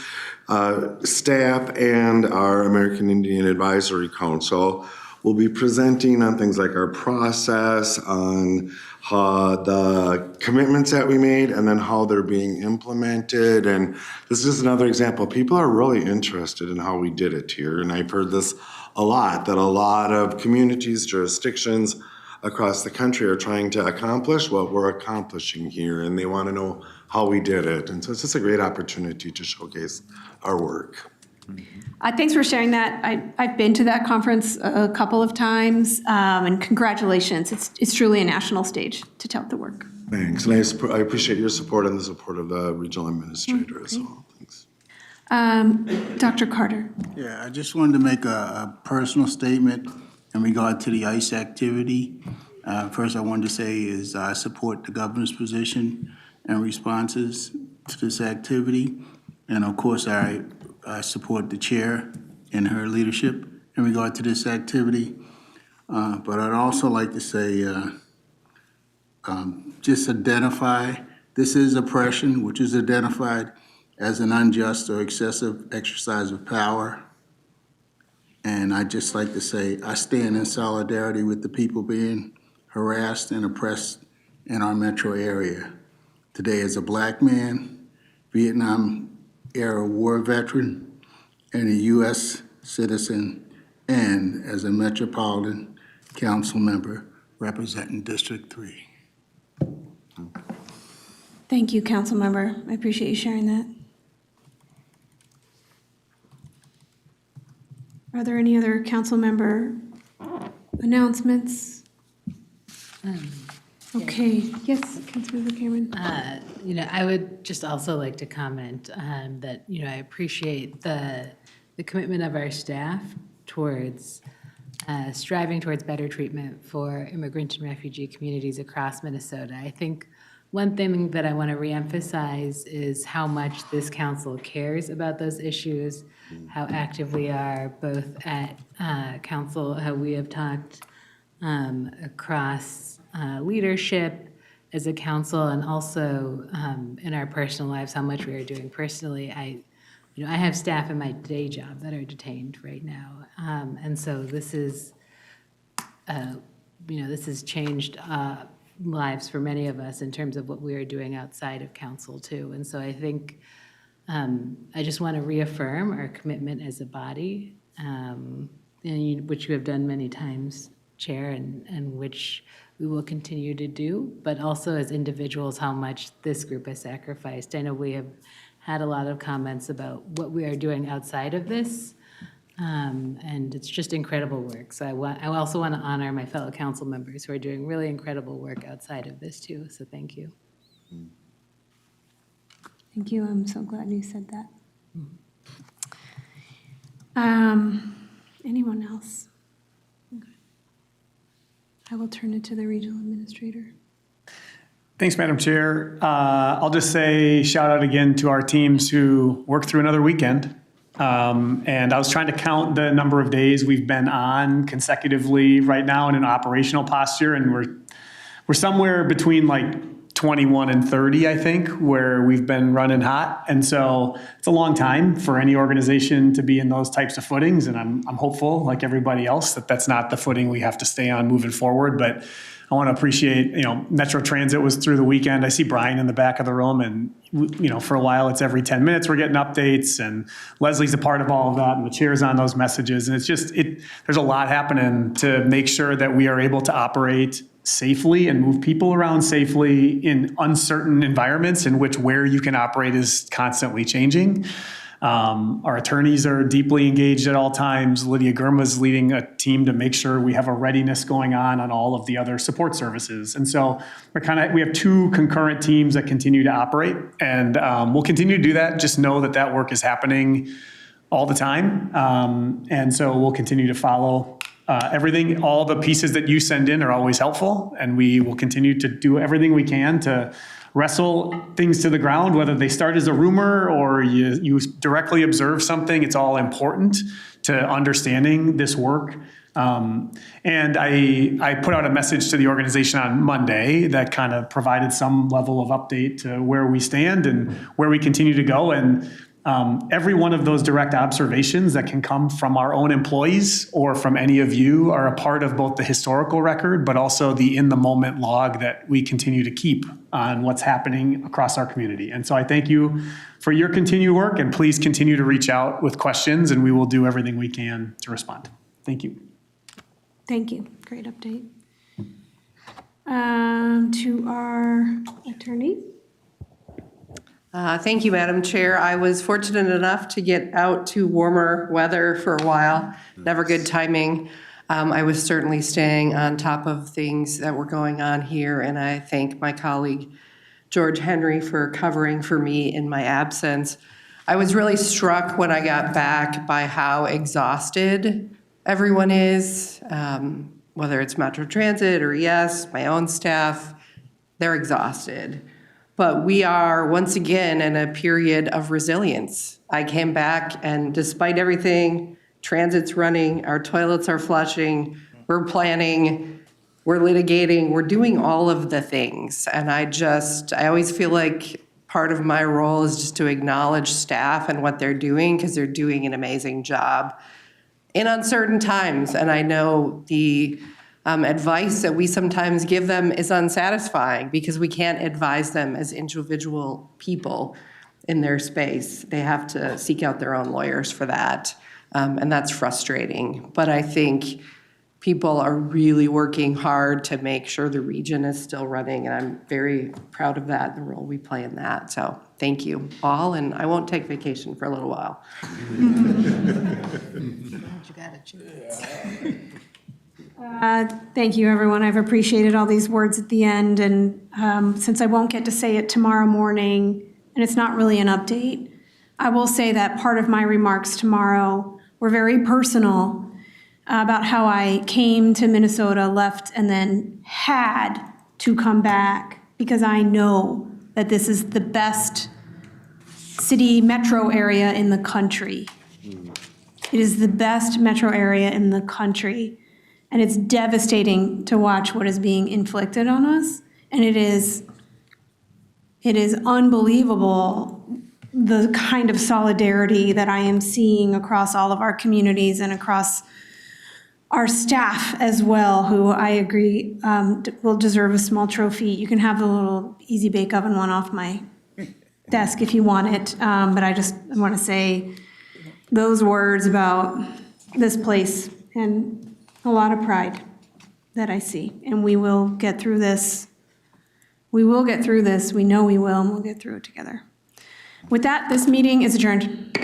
staff and our American Indian Advisory Council, we'll be presenting on things like our process, on the commitments that we made, and then how they're being implemented. And this is another example. People are really interested in how we did it here, and I've heard this a lot, that a lot of communities, jurisdictions across the country are trying to accomplish what we're accomplishing here, and they want to know how we did it. And so it's just a great opportunity to showcase our work. Thanks for sharing that. I've been to that conference a couple of times, and congratulations. It's truly a national stage to tout the work. Thanks, and I appreciate your support and the support of the regional administrator as well. Thanks. Dr. Carter. Yeah, I just wanted to make a personal statement in regard to the ICE activity. First, I wanted to say is I support the governor's position and responses to this activity. And of course, I support the chair and her leadership in regard to this activity. But I'd also like to say, just identify, this is oppression, which is identified as an unjust or excessive exercise of power. And I'd just like to say, I stand in solidarity with the people being harassed and oppressed in our metro area. Today, as a Black man, Vietnam-era war veteran, and a U.S. citizen, and as a Metropolitan Council member representing District 3. Thank you, Council Member. I appreciate you sharing that. Are there any other council member announcements? Okay, yes, Councilmember Cameron. I would just also like to comment that, I appreciate the commitment of our staff towards striving towards better treatment for immigrant and refugee communities across Minnesota. I think one thing that I want to reemphasize is how much this council cares about those issues, how active we are both at council, how we have talked across leadership as a council, and also in our personal lives, how much we are doing personally. I have staff in my day job that are detained right now, and so this is, this has changed lives for many of us in terms of what we are doing outside of council too. And so I think I just want to reaffirm our commitment as a body, which you have done many times, Chair, and which we will continue to do, but also as individuals, how much this group has sacrificed. I know we have had a lot of comments about what we are doing outside of this, and it's just incredible work. So I also want to honor my fellow council members who are doing really incredible work outside of this too, so thank you. Thank you, I'm so glad you said that. Anyone else? Okay. I will turn it to the regional administrator. Thanks, Madam Chair. I'll just say shout out again to our teams who worked through another weekend. And I was trying to count the number of days we've been on consecutively right now in an operational posture, and we're somewhere between like 21 and 30, I think, where we've been running hot. And so it's a long time for any organization to be in those types of footings. And I'm hopeful, like everybody else, that that's not the footing we have to stay on moving forward. But I want to appreciate, Metro Transit was through the weekend. I see Brian in the back of the room, and, for a while, it's every 10 minutes we're getting updates, and Leslie's a part of all of that, and the chair's on those messages. And it's just, there's a lot happening to make sure that we are able to operate safely and move people around safely in uncertain environments in which where you can operate is constantly changing. Our attorneys are deeply engaged at all times. Lydia Gurma's leading a team to make sure we have a readiness going on all of the other support services. And so we have two concurrent teams that continue to operate, and we'll continue to do that. Just know that work is happening all the time. And so we'll continue to follow everything. All the pieces that you send in are always helpful, and we will continue to do everything we can to wrestle things to the ground, whether they start as a rumor or you directly observe something. It's all important to understanding this work. And I put out a message to the organization on Monday that kind of provided some level of update to where we stand and where we continue to go. And every one of those direct observations that can come from our own employees or from any of you are a part of both the historical record, but also the in-the-moment log that we continue to keep on what's happening across our community. And so I thank you for your continued work, and please continue to reach out with questions, and we will do everything we can to respond. Thank you. Thank you. Great update. To our attorney. Thank you, Madam Chair. I was fortunate enough to get out to warmer weather for a while. Never good timing. I was certainly staying on top of things that were going on here, and I thank my colleague George Henry for covering for me in my absence. I was really struck when I got back by how exhausted everyone is, whether it's Metro Transit or ES, my own staff, they're exhausted. But we are, once again, in a period of resilience. I came back, and despite everything, transit's running, our toilets are flushing, we're planning, we're litigating, we're doing all of the things. And I always feel like part of my role is just to acknowledge staff and what they're doing, because they're doing an amazing job in uncertain times. And I know the advice that we sometimes give them is unsatisfying because we can't advise them as individual people in their space. They have to seek out their own lawyers for that, and that's frustrating. But I think people are really working hard to make sure the region is still running, and I'm very proud of that, the role we play in that. So thank you all, and I won't take vacation for a little while. Thank you, everyone. I've appreciated all these words at the end, and since I won't get to say it tomorrow morning, and it's not really an update, I will say that part of my remarks tomorrow were very personal about how I came to Minnesota, left, and then had to come back because I know that this is the best city metro area in the country. It is the best metro area in the country. And it's devastating to watch what is being inflicted on us. And it is unbelievable the kind of solidarity that I am seeing across all of our communities and across our staff as well, who I agree will deserve a small trophy. You can have the little Easy Bake Oven one off my desk if you want it. But I want to say those words about this place and a lot of pride that I see, and we will get through this. We will get through this. We know we will, and we'll get through it together. With that, this meeting is adjourned.